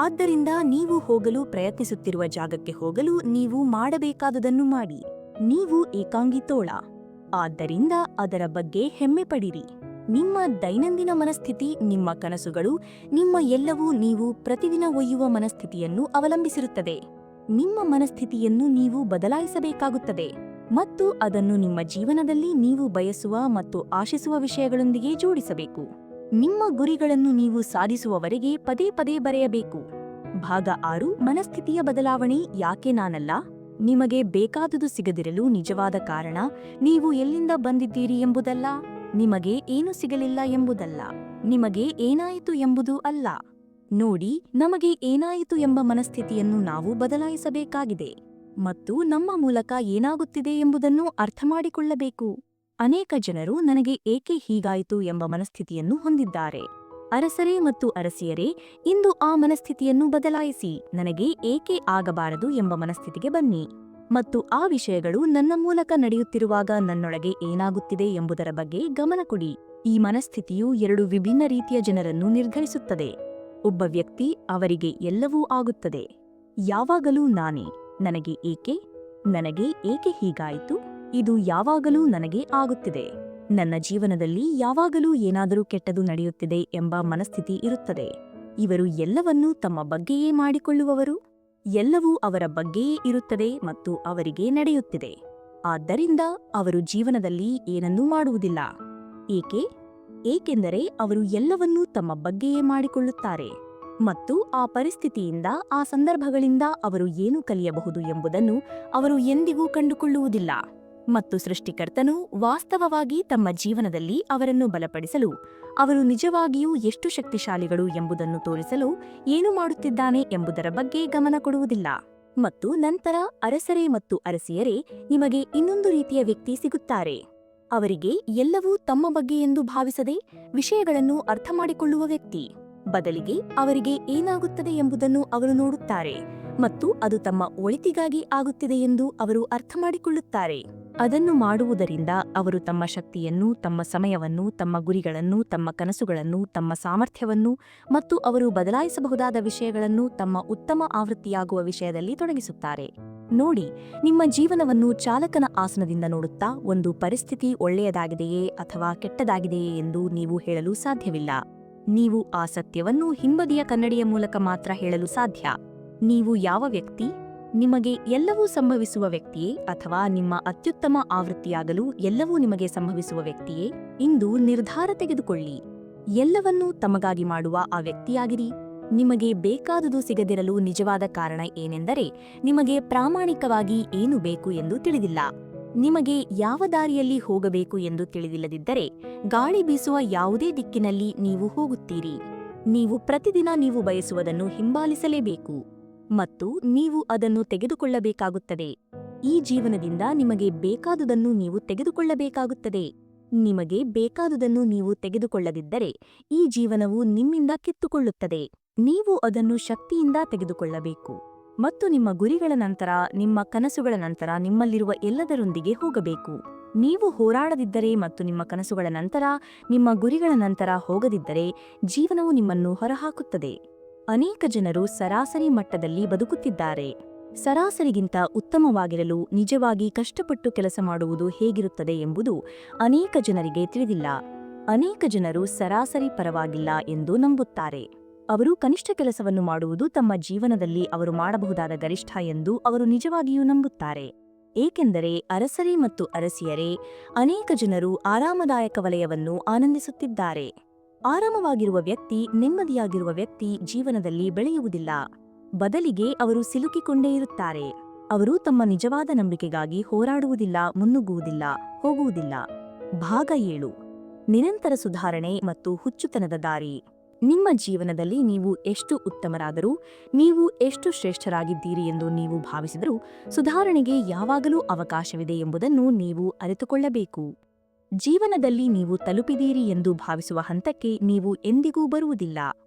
ಆದ್ದರಿಂದ ನೀವು ಹೋಗಲು ಪ್ರಯತ್ನಿಸುತ್ತಿರುವ ಜಾಗಕ್ಕೆ ಹೋಗಲು ನೀವು ಮಾಡಬೇಕಾದುದನ್ನು ಮಾಡಿ. ನೀವು ಏಕಾಂಗಿ ತೋಳ. ಆದ್ದರಿಂದ ಅದರ ಬಗ್ಗೆ ಹೆಮ್ಮೆ ಪಡಿರಿ. ನಿಮ್ಮ ದೈನಂದಿನ ಮನಸ್ಥಿತಿ, ನಿಮ್ಮ ಕನಸುಗಳು, ನಿಮ್ಮ ಎಲ್ಲವೂ ನೀವು ಪ್ರತಿದಿನ ಒಯ್ಯುವ ಮನಸ್ಥಿತಿಯನ್ನು ಅವಲಂಬಿಸಿರುತ್ತದೆ. ನಿಮ್ಮ ಮನಸ್ಥಿತಿಯನ್ನು ನೀವು ಬದಲಾಯಿಸಬೇಕಾಗುತ್ತದೆ ಮತ್ತು ಅದನ್ನು ನಿಮ್ಮ ಜೀವನದಲ್ಲಿ ನೀವು ಬಯಸುವ ಮತ್ತು ಆಶಿಸುವ ವಿಷಯಗಳೊಂದಿಗೆ ಜೋಡಿಸಬೇಕು. ನಿಮ್ಮ ಗುರಿಗಳನ್ನು ನೀವು ಸಾಧಿಸುವವರೆಗೆ ಪದೇ ಪದೇ ಬರೆಯಬೇಕು. ಭಾಗ 6: ಮನಸ್ಥಿತಿಯ ಬದಲಾವಣೆ ಯಾಕೆ ನಾನಲ್ಲ. ನಿಮಗೆ ಬೇಕಾದುದು ಸಿಗದಿರಲು ನಿಜವಾದ ಕಾರಣ ನೀವು ಎಲ್ಲಿಂದ ಬಂದಿದ್ದೀರಿ ಎಂಬುದಲ್ಲ, ನಿಮಗೆ ಏನು ಸಿಗಲಿಲ್ಲ ಎಂಬುದಲ್ಲ, ನಿಮಗೆ ಏನಾಯಿತು ಎಂಬುದು ಅಲ್ಲ. ನೋಡಿ, ನಮಗೆ ಏನಾಯಿತು ಎಂಬ ಮನಸ್ಥಿತಿಯನ್ನು ನಾವು ಬದಲಾಯಿಸಬೇಕಾಗಿದೆ ಮತ್ತು ನಮ್ಮ ಮೂಲಕ ಏನಾಗುತ್ತಿದೆ ಎಂಬುದನ್ನು ಅರ್ಥಮಾಡಿಕೊಳ್ಳಬೇಕು. ಅನೇಕ ಜನರು ನನಗೆ ಏಕೆ ಹೀಗಾಯಿತು ಎಂಬ ಮನಸ್ಥಿತಿಯನ್ನು ಹೊಂದಿದ್ದಾರೆ. ಅರಸರೇ ಮತ್ತು ಅರಸಿಯರೇ, ಇಂದು ಆ ಮನಸ್ಥಿತಿಯನ್ನು ಬದಲಾಯಿಸಿ ನನಗೆ ಏಕೆ ಆಗಬಾರದು ಎಂಬ ಮನಸ್ಥಿತಿಗೆ ಬನ್ನಿ ಮತ್ತು ಆ ವಿಷಯಗಳು ನನ್ನ ಮೂಲಕ ನಡೆಯುತ್ತಿರುವಾಗ ನನ್ನೊಳಗೆ ಏನಾಗುತ್ತಿದೆ ಎಂಬುದರ ಬಗ್ಗೆ ಗಮನ ಕೊಡಿ. ಈ ಮನಸ್ಥಿತಿಯು ಎರಡು ವಿಭಿನ್ನ ರೀತಿಯ ಜನರನ್ನು ನಿರ್ಧರಿಸುತ್ತದೆ. ಒಬ್ಬ ವ್ಯಕ್ತಿ, ಅವರಿಗೆ ಎಲ್ಲವೂ ಆಗುತ್ತದೆ, ಯಾವಾಗಲೂ ನಾನೇ, ನನಗೆ ಏಕೆ ಹೀಗಾಯಿತು, ಇದು ಯಾವಾಗಲೂ ನನಗೆ ಆಗುತ್ತಿದೆ, ನನ್ನ ಜೀವನದಲ್ಲಿ ಯಾವಾಗಲೂ ಏನಾದರೂ ಕೆಟ್ಟದು ನಡೆಯುತ್ತಿದೆ ಎಂಬ ಮನಸ್ಥಿತಿ ಇರುತ್ತದೆ. ಇವರು ಎಲ್ಲವನ್ನೂ ತಮ್ಮ ಬಗ್ಗೆಯೇ ಮಾಡಿಕೊಳ್ಳುವವರು, ಎಲ್ಲವೂ ಅವರ ಬಗ್ಗೆಯೇ ಇರುತ್ತದೆ ಮತ್ತು ಅವರಿಗೆ ನಡೆಯುತ್ತಿದೆ. ಆದ್ದರಿಂದ ಅವರು ಜೀವನದಲ್ಲಿ ಏನನ್ನೂ ಮಾಡುವುದಿಲ್ಲ. ಏಕೆಂದರೆ ಅವರು ಎಲ್ಲವನ್ನೂ ತಮ್ಮ ಬಗ್ಗೆಯೇ ಮಾಡಿಕೊಳ್ಳುತ್ತಾರೆ ಮತ್ತು ಆ ಪರಿಸ್ಥಿತಿಯಿಂದ, ಆ ಸಂದರ್ಭಗಳಿಂದ ಅವರು ಏನು ಕಲಿಯಬಹುದು ಎಂಬುದನ್ನು ಅವರು ಎಂದಿಗೂ ಕಂಡುಕೊಳ್ಳುವುದಿಲ್ಲ. ಮತ್ತು ಸೃಷ್ಟಿಕರ್ತನು ವಾಸ್ತವವಾಗಿ ತಮ್ಮ ಜೀವನದಲ್ಲಿ ಅವರನ್ನು ಬಲಪಡಿಸಲು, ಅವರು ನಿಜವಾಗಿಯೂ ಎಷ್ಟು ಶಕ್ತಿಶಾಲಿಗಳು ಎಂಬುದನ್ನು ತೋರಿಸಲು ಏನು ಮಾಡುತ್ತಿದ್ದಾನೆ ಎಂಬುದರ ಬಗ್ಗೆ ಗಮನ ಕೊಡುವುದಿಲ್ಲ. ಮತ್ತು ನಂತರ ಅರಸರೇ ಮತ್ತು ಅರಸಿಯರೇ, ನಿಮಗೆ ಇನ್ನೊಂದು ರೀತಿಯ ವ್ಯಕ್ತಿ ಸಿಗುತ್ತಾರೆ. ಅವರಿಗೆ ಎಲ್ಲವೂ ತಮ್ಮ ಬಗ್ಗೆ ಎಂದು ಭಾವಿಸದೆ ವಿಷಯಗಳನ್ನು ಅರ್ಥಮಾಡಿಕೊಳ್ಳುವ ವ್ಯಕ್ತಿ. ಬದಲಿಗೆ ಅವರಿಗೆ ಏನಾಗುತ್ತದೆ ಎಂಬುದನ್ನು ಅವರು ನೋಡುತ್ತಾರೆ ಮತ್ತು ಅದು ತಮ್ಮ ಒಳಿತಿಗಾಗಿ ಆಗುತ್ತಿದೆ ಎಂದು ಅವರು ಅರ್ಥಮಾಡಿಕೊಳ್ಳುತ್ತಾರೆ. ಅದನ್ನು ಮಾಡುವುದರಿಂದ ಅವರು ತಮ್ಮ ಶಕ್ತಿಯನ್ನು, ತಮ್ಮ ಸಮಯವನ್ನು, ತಮ್ಮ ಗುರಿಗಳನ್ನು, ತಮ್ಮ ಕನಸುಗಳನ್ನು, ತಮ್ಮ ಸಾಮರ್ಥ್ಯವನ್ನು ಮತ್ತು ಅವರು ಬದಲಾಯಿಸಬಹುದಾದ ವಿಷಯಗಳನ್ನು ತಮ್ಮ ಉತ್ತಮ ಆವೃತ್ತಿಯಾಗುವ ವಿಷಯದಲ್ಲಿ ತೊಡಗಿಸುತ್ತಾರೆ. ನೋಡಿ, ನಿಮ್ಮ ಜೀವನವನ್ನು ಚಾಲಕನ ಆಸನದಿಂದ ನೋಡುತ್ತಾ ಒಂದು ಪರಿಸ್ಥಿತಿ ಒಳ್ಳೆಯದಾಗಿದೆಯೇ ಅಥವಾ ಕೆಟ್ಟದಾಗಿದೆಯೇ ಎಂದು ನೀವು ಹೇಳಲು ಸಾಧ್ಯವಿಲ್ಲ. ನೀವು ಆ ಸತ್ಯವನ್ನು ಹಿಂಬದಿಯ ಕನ್ನಡಿಯ ಮೂಲಕ ಮಾತ್ರ ಹೇಳಲು ಸಾಧ್ಯ. ನೀವು ಯಾವ ವ್ಯಕ್ತಿ? ನಿಮಗೆ ಎಲ್ಲವೂ ಸಂಭವಿಸುವ ವ್ಯಕ್ತಿಯೇ ಅಥವಾ ನಿಮ್ಮ ಅತ್ಯುತ್ತಮ ಆವೃತ್ತಿಯಾಗಲು ಎಲ್ಲವೂ ನಿಮಗೆ ಸಂಭವಿಸುವ ವ್ಯಕ್ತಿಯೇ? ಇಂದು ನಿರ್ಧಾರ ತೆಗೆದುಕೊಳ್ಳಿ. ಎಲ್ಲವನ್ನೂ ತಮಗಾಗಿ ಮಾಡುವ ಆ ವ್ಯಕ್ತಿಯಾಗಿರಿ. ನಿಮಗೆ ಬೇಕಾದುದು ಸಿಗದಿರಲು ನಿಜವಾದ ಕಾರಣ ಏನೆಂದರೆ, ನಿಮಗೆ ಪ್ರಾಮಾಣಿಕವಾಗಿ ಏನು ಬೇಕು ಎಂದು ತಿಳಿದಿಲ್ಲ. ನಿಮಗೆ ಯಾವ ದಾರಿಯಲ್ಲಿ ಹೋಗಬೇಕು ಎಂದು ತಿಳಿದಿಲ್ಲದಿದ್ದರೆ, ಗಾಳಿ ಬೀಸುವ ಯಾವುದೇ ದಿಕ್ಕಿನಲ್ಲಿ ನೀವು ಹೋಗುತ್ತೀರಿ. ನೀವು ಪ್ರತಿದಿನ ನೀವು ಬಯಸುವುದನ್ನು ಹಿಂಬಾಲಿಸಲೇಬೇಕು ಮತ್ತು ನೀವು ಅದನ್ನು ತೆಗೆದುಕೊಳ್ಳಬೇಕಾಗುತ್ತದೆ. ಈ ಜೀವನದಿಂದ ನಿಮಗೆ ಬೇಕಾದುದನ್ನು ನೀವು ತೆಗೆದುಕೊಳ್ಳಬೇಕಾಗುತ್ತದೆ. ನಿಮಗೆ ಬೇಕಾದುದನ್ನು ನೀವು ತೆಗೆದುಕೊಳ್ಳದಿದ್ದರೆ ಈ ಜೀವನವು ನಿಮ್ಮಿಂದ ಕಿತ್ತುಕೊಳ್ಳುತ್ತದೆ. ನೀವು ಅದನ್ನು ಶಕ್ತಿಯಿಂದ ತೆಗೆದುಕೊಳ್ಳಬೇಕು ಮತ್ತು ನಿಮ್ಮ ಗುರಿಗಳ ನಂತರ, ನಿಮ್ಮ ಕನಸುಗಳ ನಂತರ ನಿಮ್ಮಲ್ಲಿರುವ ಎಲ್ಲದರೊಂದಿಗೆ ಹೋಗಬೇಕು. ನೀವು ಹೋರಾಡದಿದ್ದರೆ ಮತ್ತು ನಿಮ್ಮ ಕನಸುಗಳ ನಂತರ, ನಿಮ್ಮ ಗುರಿಗಳ ನಂತರ ಹೋಗದಿದ್ದರೆ ಜೀವನವು ನಿಮ್ಮನ್ನು ಹೊರಹಾಕುತ್ತದೆ. ಅನೇಕ ಜನರು ಸರಾಸರಿ ಮಟ್ಟದಲ್ಲಿ ಬದುಕುತ್ತಿದ್ದಾರೆ. ಸರಾಸರಿಗಿಂತ ಉತ್ತಮವಾಗಿರಲು ನಿಜವಾಗಿ ಕಷ್ಟಪಟ್ಟು ಕೆಲಸ ಮಾಡುವುದು ಹೇಗಿರುತ್ತದೆ ಎಂಬುದು ಅನೇಕ ಜನರಿಗೆ ತಿಳಿದಿಲ್ಲ. ಅನೇಕ ಜನರು ಸರಾಸರಿ ಪರವಾಗಿಲ್ಲ ಎಂದು ನಂಬುತ್ತಾರೆ. ಅವರು ಕನಿಷ್ಠ ಕೆಲಸವನ್ನು ಮಾಡುವುದು ತಮ್ಮ ಜೀವನದಲ್ಲಿ ಅವರು ಮಾಡಬಹುದಾದ ಗರಿಷ್ಠ ಎಂದು ಅವರು ನಿಜವಾಗಿಯೂ ನಂಬುತ್ತಾರೆ. ಏಕೆಂದರೆ ಅರಸರೇ ಮತ್ತು ಅರಸಿಯರೇ, ಅನೇಕ ಜನರು ಆರಾಮದಾಯಕ ವಲಯವನ್ನು ಆನಂದಿಸುತ್ತಿದ್ದಾರೆ. ಆರಾಮವಾಗಿರುವ ವ್ಯಕ್ತಿ, ನೆಮ್ಮದಿಯಾಗಿರುವ ವ್ಯಕ್ತಿ ಜೀವನದಲ್ಲಿ ಬೆಳೆಯುವುದಿಲ್ಲ. ಬದಲಿಗೆ ಅವರು ಸಿಲುಕಿಕೊಂಡೇ ಇರುತ್ತಾರೆ. ಅವರು ತಮ್ಮ ನಿಜವಾದ ನಂಬಿಕೆಗಾಗಿ ಹೋರಾಡುವುದಿಲ್ಲ, ಮುನ್ನುಗ್ಗುವುದಿಲ್ಲ, ಹೋಗುವುದಿಲ್ಲ. ಭಾಗ 7. ನಿರಂತರ ಸುಧಾರಣೆ ಮತ್ತು ಹುಚ್ಚುತನದ ದಾರಿ. ನಿಮ್ಮ ಜೀವನದಲ್ಲಿ ನೀವು ಎಷ್ಟು ಉತ್ತಮರಾದರೂ, ನೀವು ಎಷ್ಟು ಶ್ರೇಷ್ಠರಾಗಿದ್ದೀರಿ ಎಂದು ನೀವು ಭಾವಿಸಿದರೂ, ಸುಧಾರಣೆಗೆ ಯಾವಾಗಲೂ ಅವಕಾಶವಿದೆ ಎಂಬುದನ್ನು ನೀವು ಅರಿತುಕೊಳ್ಳಬೇಕು. ಜೀವನದಲ್ಲಿ ನೀವು ತಲುಪಿದೀರಿ ಎಂದು ಭಾವಿಸುವ ಹಂತಕ್ಕೆ ನೀವು ಎಂದಿಗೂ ಬರುವುದಿಲ್ಲ.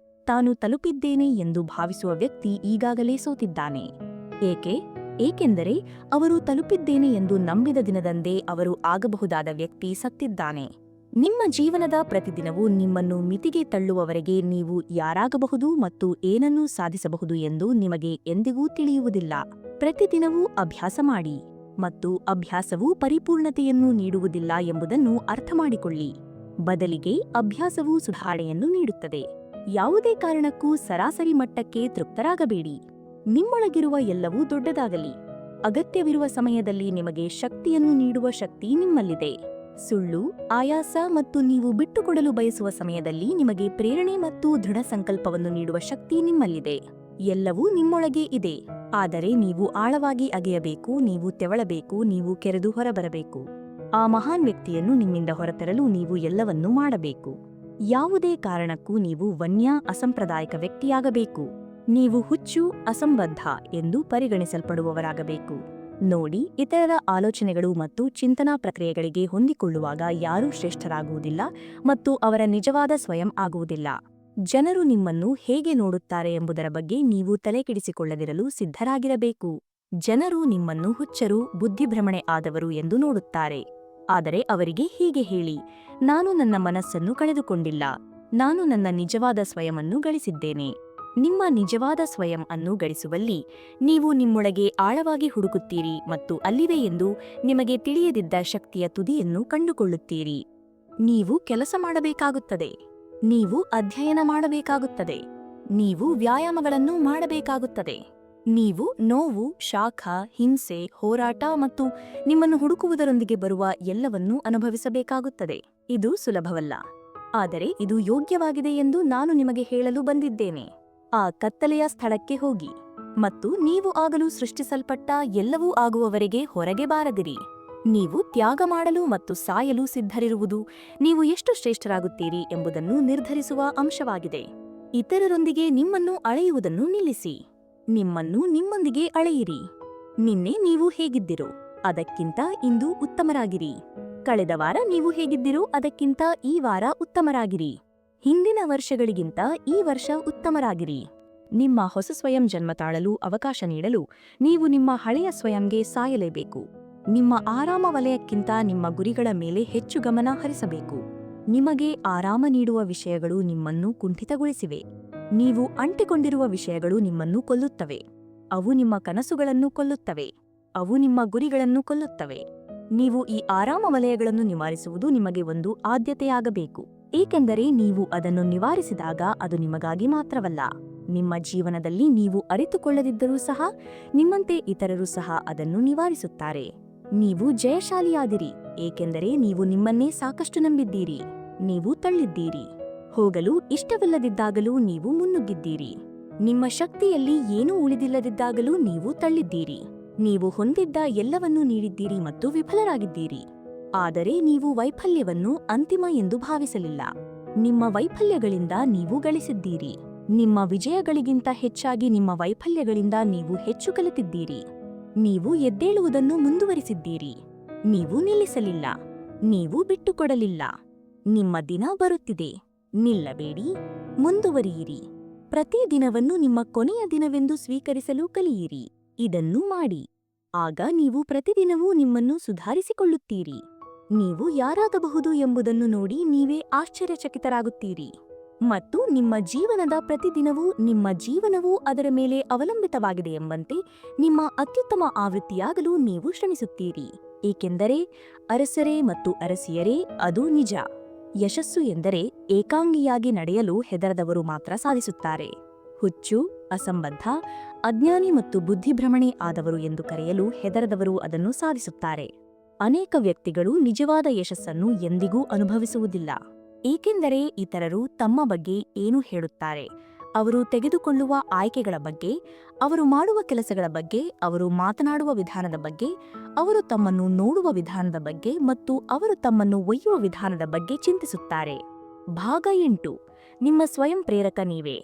ತಾನು ತಲುಪಿದ್ದೇನೆ ಎಂದು ಭಾವಿಸುವ ವ್ಯಕ್ತಿ ಈಗಾಗಲೇ ಸೋತಿದ್ದಾನೆ. ಏಕೆಂದರೆ ಅವರು ತಲುಪಿದ್ದೇನೆ ಎಂದು ನಂಬಿದ ದಿನದಂದೇ ಅವರು ಆಗಬಹುದಾದ ವ್ಯಕ್ತಿ ಸತ್ತಿದ್ದಾನೆ. ನಿಮ್ಮ ಜೀವನದ ಪ್ರತಿದಿನವೂ ನಿಮ್ಮನ್ನು ಮಿತಿಗೆ ತಳ್ಳುವವರೆಗೆ ನೀವು ಯಾರಾಗಬಹುದು ಮತ್ತು ಏನನ್ನೂ ಸಾಧಿಸಬಹುದು ಎಂದು ನಿಮಗೆ ಎಂದಿಗೂ ತಿಳಿಯುವುದಿಲ್ಲ. ಪ್ರತಿದಿನವೂ ಅಭ್ಯಾಸ ಮಾಡಿ ಮತ್ತು ಅಭ್ಯಾಸವು ಪರಿಪೂರ್ಣತೆಯನ್ನು ನೀಡುವುದಿಲ್ಲ ಎಂಬುದನ್ನು ಅರ್ಥಮಾಡಿಕೊಳ್ಳಿ. ಬದಲಿಗೆ ಅಭ್ಯಾಸವು ಸುಧಾರಣೆಯನ್ನು ನೀಡುತ್ತದೆ. ಯಾವುದೇ ಕಾರಣಕ್ಕೂ ಸರಾಸರಿ ಮಟ್ಟಕ್ಕೆ ತೃಪ್ತರಾಗಬೇಡಿ. ನಿಮ್ಮೊಳಗಿರುವ ಎಲ್ಲವೂ ದೊಡ್ಡದಾಗಲಿ. ಅಗತ್ಯವಿರುವ ಸಮಯದಲ್ಲಿ ನಿಮಗೆ ಶಕ್ತಿಯನ್ನು ನೀಡುವ ಶಕ್ತಿ ನಿಮ್ಮಲ್ಲಿದೆ. ಸುಳ್ಳು, ಆಯಾಸ ಮತ್ತು ನೀವು ಬಿಟ್ಟುಕೊಡಲು ಬಯಸುವ ಸಮಯದಲ್ಲಿ ನಿಮಗೆ ಪ್ರೇರಣೆ ಮತ್ತು ದೃಢ ಸಂಕಲ್ಪವನ್ನು ನೀಡುವ ಶಕ್ತಿ ನಿಮ್ಮಲ್ಲಿದೆ. ಎಲ್ಲವೂ ನಿಮ್ಮೊಳಗೆ ಇದೆ. ಆದರೆ ನೀವು ಆಳವಾಗಿ ಅಗೆಯಬೇಕು, ನೀವು ತೆವಳಬೇಕು, ನೀವು ಕೆರೆದು ಹೊರಬರಬೇಕು. ಆ ಮಹಾನ್ ವ್ಯಕ್ತಿಯನ್ನು ನಿಮ್ಮಿಂದ ಹೊರತರಲು ನೀವು ಎಲ್ಲವನ್ನೂ ಮಾಡಬೇಕು. ಯಾವುದೇ ಕಾರಣಕ್ಕೂ ನೀವು ವನ್ಯ, ಅಸಂಪ್ರದಾಯಿಕ ವ್ಯಕ್ತಿಯಾಗಬೇಕು. ನೀವು ಹುಚ್ಚು, ಅಸಂಬದ್ಧ ಎಂದು ಪರಿಗಣಿಸಲ್ಪಡುವವರಾಗಬೇಕು. ನೋಡಿ, ಇತರರ ಆಲೋಚನೆಗಳು ಮತ್ತು ಚಿಂತನಾ ಪ್ರಕ್ರಿಯೆಗಳಿಗೆ ಹೊಂದಿಕೊಳ್ಳುವಾಗ ಯಾರೂ ಶ್ರೇಷ್ಠರಾಗುವುದಿಲ್ಲ ಮತ್ತು ಅವರ ನಿಜವಾದ ಸ್ವಯಂ ಆಗುವುದಿಲ್ಲ. ಜನರು ನಿಮ್ಮನ್ನು ಹೇಗೆ ನೋಡುತ್ತಾರೆ ಎಂಬುದರ ಬಗ್ಗೆ ನೀವು ತಲೆಕೆಡಿಸಿಕೊಳ್ಳದಿರಲು ಸಿದ್ಧರಾಗಿರಬೇಕು. ಜನರು ನಿಮ್ಮನ್ನು ಹುಚ್ಚರು, ಬುದ್ಧಿಭ್ರಮಣೆ ಆದವರು ಎಂದು ನೋಡುತ್ತಾರೆ. ಆದರೆ ಅವರಿಗೆ ಹೀಗೆ ಹೇಳಿ, ನಾನು ನನ್ನ ಮನಸ್ಸನ್ನು ಕಳೆದುಕೊಂಡಿಲ್ಲ, ನಾನು ನನ್ನ ನಿಜವಾದ ಸ್ವಯಂಅನ್ನು ಗಳಿಸಿದ್ದೇನೆ. ನಿಮ್ಮ ನಿಜವಾದ ಸ್ವಯಂ ಅನ್ನು ಗಳಿಸುವಲ್ಲಿ ನೀವು ನಿಮ್ಮೊಳಗೆ ಆಳವಾಗಿ ಹುಡುಕುತ್ತೀರಿ ಮತ್ತು ಅಲ್ಲಿವೆ ಎಂದು ನಿಮಗೆ ತಿಳಿಯದಿದ್ದ ಶಕ್ತಿಯ ತುದಿಯನ್ನು ಕಂಡುಕೊಳ್ಳುತ್ತೀರಿ. ನೀವು ಕೆಲಸ ಮಾಡಬೇಕಾಗುತ್ತದೆ. ನೀವು ಅಧ್ಯಯನ ಮಾಡಬೇಕಾಗುತ್ತದೆ. ನೀವು ವ್ಯಾಯಾಮಗಳನ್ನು ಮಾಡಬೇಕಾಗುತ್ತದೆ. ನೀವು ನೋವು, ಶಾಖ, ಹಿಂಸೆ, ಹೋರಾಟ ಮತ್ತು ನಿಮ್ಮನ್ನು ಹುಡುಕುವುದರೊಂದಿಗೆ ಬರುವ ಎಲ್ಲವನ್ನೂ ಅನುಭವಿಸಬೇಕಾಗುತ್ತದೆ. ಇದು ಸುಲಭವಲ್ಲ, ಆದರೆ ಇದು ಯೋಗ್ಯವಾಗಿದೆ ಎಂದು ನಾನು ನಿಮಗೆ ಹೇಳಲು ಬಂದಿದ್ದೇನೆ. ಆ ಕತ್ತಲೆಯ ಸ್ಥಳಕ್ಕೆ ಹೋಗಿ ಮತ್ತು ನೀವು ಆಗಲು ಸೃಷ್ಟಿಸಲ್ಪಟ್ಟ ಎಲ್ಲವೂ ಆಗುವವರೆಗೆ ಹೊರಗೆ ಬಾರದಿರಿ. ನೀವು ತ್ಯಾಗ ಮಾಡಲು ಮತ್ತು ಸಾಯಲು ಸಿದ್ಧರಿರುವುದು ನೀವು ಎಷ್ಟು ಶ್ರೇಷ್ಠರಾಗುತ್ತೀರಿ ಎಂಬುದನ್ನು ನಿರ್ಧರಿಸುವ ಅಂಶವಾಗಿದೆ. ಇತರರೊಂದಿಗೆ ನಿಮ್ಮನ್ನು ಅಳೆಯುವುದನ್ನು ನಿಲ್ಲಿಸಿ. ನಿಮ್ಮನ್ನು ನಿಮ್ಮೊಂದಿಗೆ ಅಳೆಯಿರಿ. ನಿನ್ನೆ ನೀವು ಹೇಗಿದ್ದಿರೋ ಅದಕ್ಕಿಂತ ಇಂದು ಉತ್ತಮರಾಗಿರಿ. ಕಳೆದ ವಾರ ನೀವು ಹೇಗಿದ್ದಿರೋ ಅದಕ್ಕಿಂತ ಈ ವಾರ ಉತ್ತಮರಾಗಿರಿ. ಹಿಂದಿನ ವರ್ಷಗಳಿಗಿಂತ ಈ ವರ್ಷ ಉತ್ತಮರಾಗಿರಿ. ನಿಮ್ಮ ಹೊಸ ಸ್ವಯಂ ಜನ್ಮ ತಾಳಲು ಅವಕಾಶ ನೀಡಲು ನೀವು ನಿಮ್ಮ ಹಳೆಯ ಸ್ವಯಂಗೆ ಸಾಯಲೇಬೇಕು. ನಿಮ್ಮ ಆರಾಮ ವಲಯಕ್ಕಿಂತ ನಿಮ್ಮ ಗುರಿಗಳ ಮೇಲೆ ಹೆಚ್ಚು ಗಮನ ಹರಿಸಬೇಕು. ನಿಮಗೆ ಆರಾಮ ನೀಡುವ ವಿಷಯಗಳು ನಿಮ್ಮನ್ನು ಕುಂಠಿತಗೊಳಿಸಿವೆ. ನೀವು ಅಂಟಿಕೊಂಡಿರುವ ವಿಷಯಗಳು ನಿಮ್ಮನ್ನು ಕೊಲ್ಲುತ್ತವೆ. ಅವು ನಿಮ್ಮ ಕನಸುಗಳನ್ನು ಕೊಲ್ಲುತ್ತವೆ. ಅವು ನಿಮ್ಮ ಗುರಿಗಳನ್ನು ಕೊಲ್ಲುತ್ತವೆ. ನೀವು ಈ ಆರಾಮ ವಲಯಗಳನ್ನು ನಿವಾರಿಸುವುದು ನಿಮಗೆ ಒಂದು ಆದ್ಯತೆಯಾಗಬೇಕು, ಏಕೆಂದರೆ ನೀವು ಅದನ್ನು ನಿವಾರಿಸಿದಾಗ ಅದು ನಿಮಗಾಗಿ ಮಾತ್ರವಲ್ಲ, ನಿಮ್ಮ ಜೀವನದಲ್ಲಿ ನೀವು ಅರಿತುಕೊಳ್ಳದಿದ್ದರೂ ಸಹ ನಿಮ್ಮಂತೆ ಇತರರು ಸಹ ಅದನ್ನು ನಿವಾರಿಸುತ್ತಾರೆ. ನೀವು ಜಯಶಾಲಿಯಾದಿರಿ, ಏಕೆಂದರೆ ನೀವು ನಿಮ್ಮನ್ನೇ ಸಾಕಷ್ಟು ನಂಬಿದ್ದೀರಿ. ನೀವು ತಳ್ಳಿದ್ದೀರಿ. ಹೋಗಲು ಇಷ್ಟವಿಲ್ಲದಿದ್ದಾಗಲೂ ನೀವು ಮುನ್ನುಗ್ಗಿದ್ದೀರಿ. ನಿಮ್ಮ ಶಕ್ತಿಯಲ್ಲಿ ಏನೂ ಉಳಿದಿಲ್ಲದಿದ್ದಾಗಲೂ ನೀವು ತಳ್ಳಿದ್ದೀರಿ. ನೀವು ಹೊಂದಿದ್ದ ಎಲ್ಲವನ್ನೂ ನೀಡಿದ್ದೀರಿ ಮತ್ತು ವಿಫಲರಾಗಿದ್ದೀರಿ. ಆದರೆ ನೀವು ವೈಫಲ್ಯವನ್ನು ಅಂತಿಮ ಎಂದು ಭಾವಿಸಲಿಲ್ಲ. ನಿಮ್ಮ ವೈಫಲ್ಯಗಳಿಂದ ನೀವು ಗಳಿಸಿದ್ದೀರಿ. ನಿಮ್ಮ ವಿಜಯಗಳಿಗಿಂತ ಹೆಚ್ಚಾಗಿ ನಿಮ್ಮ ವೈಫಲ್ಯಗಳಿಂದ ನೀವು ಹೆಚ್ಚು ಕಲಿತಿದ್ದೀರಿ. ನೀವು ಎದ್ದೇಳುವುದನ್ನು ಮುಂದುವರಿಸಿದ್ದೀರಿ. ನೀವು ನಿಲ್ಲಿಸಲಿಲ್ಲ. ನೀವು ಬಿಟ್ಟುಕೊಡಲಿಲ್ಲ. ನಿಮ್ಮ ದಿನ ಬರುತ್ತಿದೆ. ನಿಲ್ಲಬೇಡಿ, ಮುಂದುವರಿಯಿರಿ. ಪ್ರತಿ ದಿನವನ್ನು ನಿಮ್ಮ ಕೊನೆಯ ದಿನವೆಂದು ಸ್ವೀಕರಿಸಲು ಕಲಿಯಿರಿ. ಇದನ್ನು ಮಾಡಿ. ಆಗ ನೀವು ಪ್ರತಿದಿನವೂ ನಿಮ್ಮನ್ನು ಸುಧಾರಿಸಿಕೊಳ್ಳುತ್ತೀರಿ. ನೀವು ಯಾರಾಗಬಹುದು ಎಂಬುದನ್ನು ನೋಡಿ ನೀವೇ ಆಶ್ಚರ್ಯಚಕಿತರಾಗುತ್ತೀರಿ. ಮತ್ತು ನಿಮ್ಮ ಜೀವನವೂ ಅದರ ಮೇಲೆ ಅವಲಂಬಿತವಾಗಿದೆ ಎಂಬಂತೆ ನಿಮ್ಮ ಅತ್ಯುತ್ತಮ ಆವೃತ್ತಿಯಾಗಲು ನೀವು ಶ್ರಮಿಸುತ್ತೀರಿ. ಏಕೆಂದರೆ ಅರಸರೇ ಮತ್ತು ಅರಸಿಯರೇ, ಅದು ನಿಜ. ಯಶಸ್ಸು ಎಂದರೆ ಏಕಾಂಗಿಯಾಗಿ ನಡೆಯಲು ಹೆದರದವರು ಮಾತ್ರ ಸಾಧಿಸುತ್ತಾರೆ. ಹುಚ್ಚು, ಅಸಂಬದ್ಧ, ಅಜ್ಞಾನಿ ಮತ್ತು ಬುದ್ಧಿಭ್ರಮಣೆ ಆದವರು ಎಂದು ಕರೆಯಲು ಹೆದರದವರು ಅದನ್ನು ಸಾಧಿಸುತ್ತಾರೆ. ಅನೇಕ ವ್ಯಕ್ತಿಗಳು ನಿಜವಾದ ಯಶಸ್ಸನ್ನು ಎಂದಿಗೂ ಅನುಭವಿಸುವುದಿಲ್ಲ, ಏಕೆಂದರೆ ಇತರರು ತಮ್ಮ ಬಗ್ಗೆ ಏನು ಹೇಳುತ್ತಾರೆ, ಅವರು ತೆಗೆದುಕೊಳ್ಳುವ ಆಯ್ಕೆಗಳ ಬಗ್ಗೆ, ಅವರು ಮಾಡುವ ಕೆಲಸಗಳ ಬಗ್ಗೆ, ಅವರು ಮಾತನಾಡುವ ವಿಧಾನದ ಬಗ್ಗೆ, ಅವರು ತಮ್ಮನ್ನು ನೋಡುವ ವಿಧಾನದ ಬಗ್ಗೆ ಮತ್ತು ಅವರು ತಮ್ಮನ್ನು ಒಯ್ಯುವ ವಿಧಾನದ ಬಗ್ಗೆ ಚಿಂತಿಸುತ್ತಾರೆ. ಭಾಗ 8. ನಿಮ್ಮ ಸ್ವಯಂ ಪ್ರೇರಕ ನೀವೇ.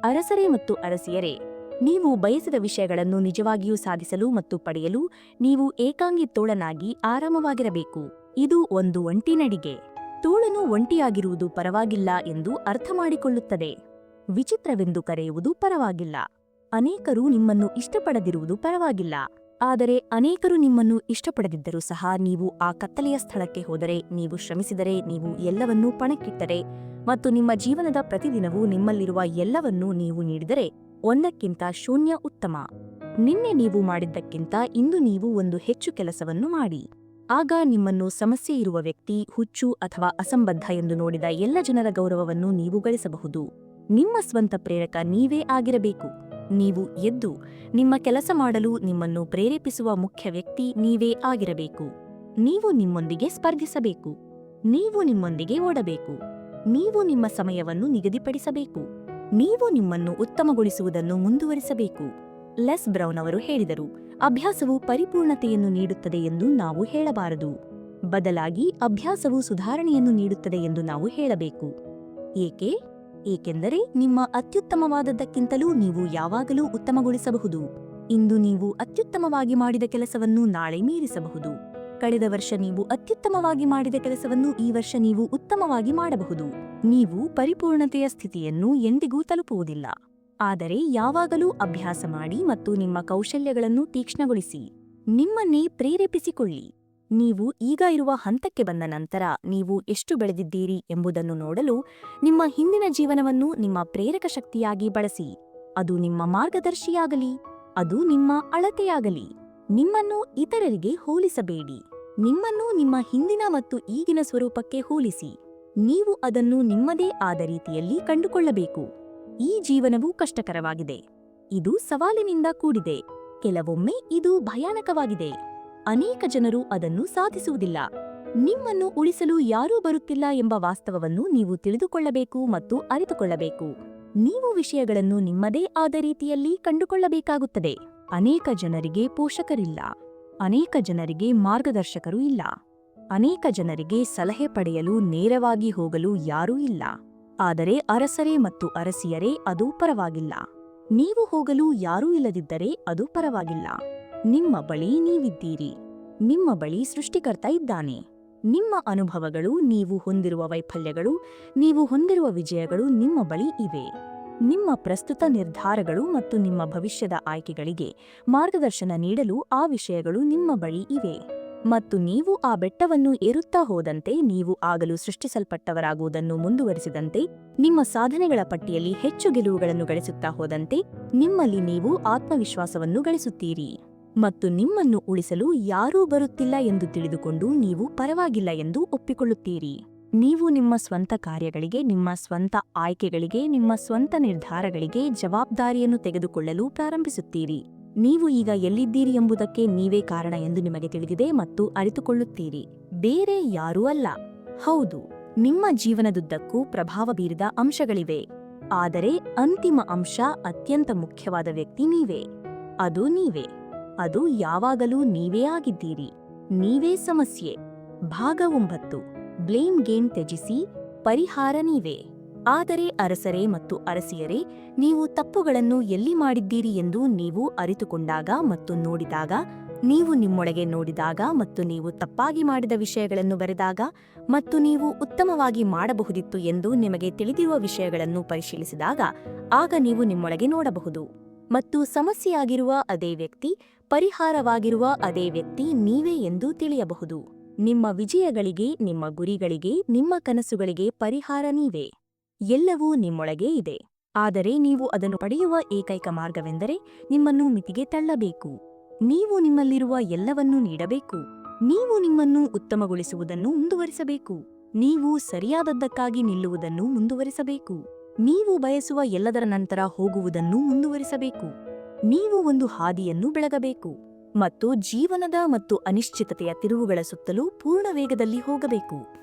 ಅರಸರೇ ಮತ್ತು ಅರಸಿಯರೇ, ನೀವು ಬಯಸಿದ ವಿಷಯಗಳನ್ನು ನಿಜವಾಗಿಯೂ ಸಾಧಿಸಲು ಮತ್ತು ಪಡೆಯಲು ನೀವು ಏಕಾಂಗಿ ತೋಳನಾಗಿ ಆರಾಮವಾಗಿರಬೇಕು. ಇದು ಒಂದು ಒಂಟಿ ನಡಿಗೆ. ತೋಳನು ಒಂಟಿಯಾಗಿರುವುದು ಪರವಾಗಿಲ್ಲ ಎಂದು ಅರ್ಥ ಮಾಡಿಕೊಳ್ಳುತ್ತದೆ. ವಿಚಿತ್ರವೆಂದು ಕರೆಯುವುದು ಪರವಾಗಿಲ್ಲ. ಅನೇಕರು ನಿಮ್ಮನ್ನು ಇಷ್ಟಪಡದಿರುವುದು ಪರವಾಗಿಲ್ಲ. ಆದರೆ ಅನೇಕರು ನಿಮ್ಮನ್ನು ಇಷ್ಟಪಡದಿದ್ದರೂ ಸಹ ನೀವು ಆ ಕತ್ತಲೆಯ ಸ್ಥಳಕ್ಕೆ ಹೋದರೆ, ನೀವು ಶ್ರಮಿಸಿದರೆ, ನೀವು ಎಲ್ಲವನ್ನೂ ಪಣಕ್ಕಿಟ್ಟರೆ ಮತ್ತು ನಿಮ್ಮ ಜೀವನದ ಪ್ರತಿದಿನವೂ ನಿಮ್ಮಲ್ಲಿರುವ ಎಲ್ಲವನ್ನೂ ನೀವು ನೀಡಿದರೆ, ಒಂದಕ್ಕಿಂತ ಶೂನ್ಯ ಉತ್ತಮ. ನಿನ್ನೆ ನೀವು ಮಾಡಿದ್ದಕ್ಕಿಂತ ಇಂದು ನೀವು ಒಂದು ಹೆಚ್ಚು ಕೆಲಸವನ್ನು ಮಾಡಿ. ಆಗ ನಿಮ್ಮನ್ನು ಸಮಸ್ಯೆ ಇರುವ ವ್ಯಕ್ತಿ, ಹುಚ್ಚು ಅಥವಾ ಅಸಂಬದ್ಧ ಎಂದು ನೋಡಿದ ಎಲ್ಲ ಜನರ ಗೌರವವನ್ನು ನೀವು ಗಳಿಸಬಹುದು. ನಿಮ್ಮ ಸ್ವಂತ ಪ್ರೇರಕ ನೀವೇ ಆಗಿರಬೇಕು. ನೀವು ಎದ್ದು ನಿಮ್ಮ ಕೆಲಸ ಮಾಡಲು ನಿಮ್ಮನ್ನು ಪ್ರೇರೇಪಿಸುವ ಮುಖ್ಯ ವ್ಯಕ್ತಿ ನೀವೇ ಆಗಿರಬೇಕು. ನೀವು ನಿಮ್ಮೊಂದಿಗೆ ಸ್ಪರ್ಧಿಸಬೇಕು. ನೀವು ನಿಮ್ಮೊಂದಿಗೆ ಓಡಬೇಕು. ನೀವು ನಿಮ್ಮ ಸಮಯವನ್ನು ನಿಗದಿಪಡಿಸಬೇಕು. ನೀವು ನಿಮ್ಮನ್ನು ಉತ್ತಮಗೊಳಿಸುವುದನ್ನು ಮುಂದುವರಿಸಬೇಕು. ಲೆಸ್ ಬ್ರೌನ್ ಅವರು ಹೇಳಿದರು, ಅಭ್ಯಾಸವು ಪರಿಪೂರ್ಣತೆಯನ್ನು ನೀಡುತ್ತದೆ ಎಂದು ನಾವು ಹೇಳಬಾರದು. ಬದಲಾಗಿ ಅಭ್ಯಾಸವು ಸುಧಾರಣೆಯನ್ನು ನೀಡುತ್ತದೆ ಎಂದು ನಾವು ಹೇಳಬೇಕು. ಏಕೆ? ಏಕೆಂದರೆ ನಿಮ್ಮ ಅತ್ಯುತ್ತಮವಾದದ್ದಕ್ಕಿಂತಲೂ ನೀವು ಯಾವಾಗಲೂ ಉತ್ತಮಗೊಳಿಸಬಹುದು. ಇಂದು ನೀವು ಅತ್ಯುತ್ತಮವಾಗಿ ಮಾಡಿದ ಕೆಲಸವನ್ನು ನಾಳೆ ಮೀರಿಸಬಹುದು. ಕಳೆದ ವರ್ಷ ನೀವು ಅತ್ಯುತ್ತಮವಾಗಿ ಮಾಡಿದ ಕೆಲಸವನ್ನು ಈ ವರ್ಷ ನೀವು ಉತ್ತಮವಾಗಿ ಮಾಡಬಹುದು. ನೀವು ಪರಿಪೂರ್ಣತೆಯ ಸ್ಥಿತಿಯನ್ನು ಎಂದಿಗೂ ತಲುಪುವುದಿಲ್ಲ. ಆದರೆ ಯಾವಾಗಲೂ ಅಭ್ಯಾಸ ಮಾಡಿ ಮತ್ತು ನಿಮ್ಮ ಕೌಶಲ್ಯಗಳನ್ನು ತೀಕ್ಷ್ಣಗೊಳಿಸಿ. ನಿಮ್ಮನ್ನೇ ಪ್ರೇರೇಪಿಸಿಕೊಳ್ಳಿ. ನೀವು ಈಗ ಇರುವ ಹಂತಕ್ಕೆ ಬಂದ ನಂತರ ನೀವು ಎಷ್ಟು ಬೆಳೆದಿದ್ದೀರಿ ಎಂಬುದನ್ನು ನೋಡಲು ನಿಮ್ಮ ಹಿಂದಿನ ಜೀವನವನ್ನು ನಿಮ್ಮ ಪ್ರೇರಕ ಶಕ್ತಿಯಾಗಿ ಬಳಸಿ. ಅದು ನಿಮ್ಮ ಮಾರ್ಗದರ್ಶಿಯಾಗಲಿ, ಅದು ನಿಮ್ಮ ಅಳತೆಯಾಗಲಿ. ನಿಮ್ಮನ್ನು ಇತರರಿಗೆ ಹೋಲಿಸಬೇಡಿ. ನಿಮ್ಮನ್ನು ನಿಮ್ಮ ಹಿಂದಿನ ಮತ್ತು ಈಗಿನ ಸ್ವರೂಪಕ್ಕೆ ಹೋಲಿಸಿ. ನೀವು ಅದನ್ನು ನಿಮ್ಮದೇ ಆದ ರೀತಿಯಲ್ಲಿ ಕಂಡುಕೊಳ್ಳಬೇಕು. ಈ ಜೀವನವು ಕಷ್ಟಕರವಾಗಿದೆ. ಇದು ಸವಾಲಿನಿಂದ ಕೂಡಿದೆ. ಕೆಲವೊಮ್ಮೆ ಇದು ಭಯಾನಕವಾಗಿದೆ. ಅನೇಕ ಜನರು ಅದನ್ನು ಸಾಧಿಸುವುದಿಲ್ಲ. ನಿಮ್ಮನ್ನು ಉಳಿಸಲು ಯಾರೂ ಬರುತ್ತಿಲ್ಲ ಎಂಬ ವಾಸ್ತವವನ್ನು ನೀವು ತಿಳಿದುಕೊಳ್ಳಬೇಕು ಮತ್ತು ಅರಿತುಕೊಳ್ಳಬೇಕು. ನೀವು ವಿಷಯಗಳನ್ನು ನಿಮ್ಮದೇ ಆದ ರೀತಿಯಲ್ಲಿ ಕಂಡುಕೊಳ್ಳಬೇಕಾಗುತ್ತದೆ. ಅನೇಕ ಜನರಿಗೆ ಪೋಷಕರಿಲ್ಲ. ಅನೇಕ ಜನರಿಗೆ ಮಾರ್ಗದರ್ಶಕರು ಇಲ್ಲ. ಅನೇಕ ಜನರಿಗೆ ಸಲಹೆ ಪಡೆಯಲು ನೇರವಾಗಿ ಹೋಗಲು ಯಾರೂ ಇಲ್ಲ. ಆದರೆ ಅರಸರೇ ಮತ್ತು ಅರಸಿಯರೇ ಅದು ಪರವಾಗಿಲ್ಲ. ನೀವು ಹೋಗಲು ಯಾರೂ ಇಲ್ಲದಿದ್ದರೆ ಅದು ಪರವಾಗಿಲ್ಲ. ನಿಮ್ಮ ಬಳಿ ನೀವಿದ್ದೀರಿ. ನಿಮ್ಮ ಬಳಿ ಸೃಷ್ಟಿಕರ್ತ ಇದ್ದಾನೆ. ನಿಮ್ಮ ಅನುಭವಗಳು, ನೀವು ಹೊಂದಿರುವ ವೈಫಲ್ಯಗಳು, ನೀವು ಹೊಂದಿರುವ ವಿಜಯಗಳು ನಿಮ್ಮ ಬಳಿ ಇವೆ. ನಿಮ್ಮ ಪ್ರಸ್ತುತ ನಿರ್ಧಾರಗಳು ಮತ್ತು ನಿಮ್ಮ ಭವಿಷ್ಯದ ಆಯ್ಕೆಗಳಿಗೆ ಮಾರ್ಗದರ್ಶನ ನೀಡಲು ಆ ವಿಷಯಗಳು ನಿಮ್ಮ ಬಳಿ ಇವೆ. ಮತ್ತು ನೀವು ಆ ಬೆಟ್ಟವನ್ನು ಏರುತ್ತಾ ಹೋದಂತೆ, ನೀವು ಆಗಲು ಸೃಷ್ಟಿಸಲ್ಪಟ್ಟವರಾಗುವುದನ್ನು ಮುಂದುವರಿಸಿದಂತೆ, ನಿಮ್ಮ ಸಾಧನೆಗಳ ಪಟ್ಟಿಯಲ್ಲಿ ಹೆಚ್ಚು ಗೆಲುವುಗಳನ್ನು ಗಳಿಸುತ್ತಾ ಹೋದಂತೆ, ನಿಮ್ಮಲ್ಲಿ ನೀವು ಆತ್ಮವಿಶ್ವಾಸವನ್ನು ಗಳಿಸುತ್ತೀರಿ. ಮತ್ತು ನಿಮ್ಮನ್ನು ಉಳಿಸಲು ಯಾರೂ ಬರುತ್ತಿಲ್ಲ ಎಂದು ತಿಳಿದುಕೊಂಡು ನೀವು ಪರವಾಗಿಲ್ಲ ಎಂದು ಒಪ್ಪಿಕೊಳ್ಳುತ್ತೀರಿ. ನೀವು ನಿಮ್ಮ ಸ್ವಂತ ಕಾರ್ಯಗಳಿಗೆ, ನಿಮ್ಮ ಸ್ವಂತ ಆಯ್ಕೆಗಳಿಗೆ, ನಿಮ್ಮ ಸ್ವಂತ ನಿರ್ಧಾರಗಳಿಗೆ ಜವಾಬ್ದಾರಿಯನ್ನು ತೆಗೆದುಕೊಳ್ಳಲು ಪ್ರಾರಂಭಿಸುತ್ತೀರಿ. ನೀವು ಈಗ ಎಲ್ಲಿದ್ದೀರಿ ಎಂಬುದಕ್ಕೆ ನೀವೇ ಕಾರಣ ಎಂದು ನಿಮಗೆ ತಿಳಿದಿದೆ ಮತ್ತು ಅರಿತುಕೊಳ್ಳುತ್ತೀರಿ. ಬೇರೆ ಯಾರೂ ಅಲ್ಲ. ಹೌದು, ನಿಮ್ಮ ಜೀವನದುದ್ದಕ್ಕೂ ಪ್ರಭಾವ ಬೀರಿದ ಅಂಶಗಳಿವೆ. ಆದರೆ ಅಂತಿಮ ಅಂಶ, ಅತ್ಯಂತ ಮುಖ್ಯವಾದ ವ್ಯಕ್ತಿ ನೀವೇ. ಅದು ನೀವೇ. ಅದು ಯಾವಾಗಲೂ ನೀವೇ ಆಗಿದ್ದೀರಿ. ನೀವೇ ಸಮಸ್ಯೆ. ಭಾಗ 9. ಬ್ಲೇಮ್ ಗೇಮ್ ತ್ಯಜಿಸಿ, ಪರಿಹಾರ ನೀವೇ. ಆದರೆ ಅರಸರೇ ಮತ್ತು ಅರಸಿಯರೇ, ನೀವು ತಪ್ಪುಗಳನ್ನು ಎಲ್ಲಿ ಮಾಡಿದ್ದೀರಿ ಎಂದು ನೀವು ಅರಿತುಕೊಂಡಾಗ ಮತ್ತು ನೋಡಿದಾಗ, ನೀವು ನಿಮ್ಮೊಳಗೆ ನೋಡಿದಾಗ ಮತ್ತು ನೀವು ತಪ್ಪಾಗಿ ಮಾಡಿದ ವಿಷಯಗಳನ್ನು ಬರೆದಾಗ ಮತ್ತು ನೀವು ಉತ್ತಮವಾಗಿ ಮಾಡಬಹುದಿತ್ತು ಎಂದು ನಿಮಗೆ ತಿಳಿದಿರುವ ವಿಷಯಗಳನ್ನು ಪರಿಶೀಲಿಸಿದಾಗ, ಆಗ ನೀವು ನಿಮ್ಮೊಳಗೆ ನೋಡಬಹುದು. ಮತ್ತು ಸಮಸ್ಯೆಯಾಗಿರುವ ಅದೇ ವ್ಯಕ್ತಿ, ಪರಿಹಾರವಾಗಿರುವ ಅದೇ ವ್ಯಕ್ತಿ ನೀವೇ ಎಂದು ತಿಳಿಯಬಹುದು. ನಿಮ್ಮ ವಿಜಯಗಳಿಗೆ, ನಿಮ್ಮ ಗುರಿಗಳಿಗೆ, ನಿಮ್ಮ ಕನಸುಗಳಿಗೆ ಪರಿಹಾರ ನೀವೇ. ಎಲ್ಲವೂ ನಿಮ್ಮೊಳಗೇ ಇದೆ. ಆದರೆ ನೀವು ಅದನ್ನು ಪಡೆಯುವ ಏಕೈಕ ಮಾರ್ಗವೆಂದರೆ ನಿಮ್ಮನ್ನು ಮಿತಿಗೆ ತಳ್ಳಬೇಕು. ನೀವು ನಿಮ್ಮಲ್ಲಿರುವ ಎಲ್ಲವನ್ನೂ ನೀಡಬೇಕು. ನೀವು ನಿಮ್ಮನ್ನು ಉತ್ತಮಗೊಳಿಸುವುದನ್ನು ಮುಂದುವರಿಸಬೇಕು. ನೀವು ಸರಿಯಾದದ್ದಕ್ಕಾಗಿ ನಿಲ್ಲುವುದನ್ನು ಮುಂದುವರಿಸಬೇಕು. ನೀವು ಬಯಸುವ ಎಲ್ಲದರ ನಂತರ ಹೋಗುವುದನ್ನು ಮುಂದುವರಿಸಬೇಕು. ನೀವು ಒಂದು ಹಾದಿಯನ್ನು ಬೆಳಗಬೇಕು ಮತ್ತು ಜೀವನದ ಮತ್ತು ಅನಿಶ್ಚಿತತೆಯ ತಿರುವುಗಳ ಸುತ್ತಲೂ ಪೂರ್ಣ ವೇಗದಲ್ಲಿ ಹೋಗಬೇಕು.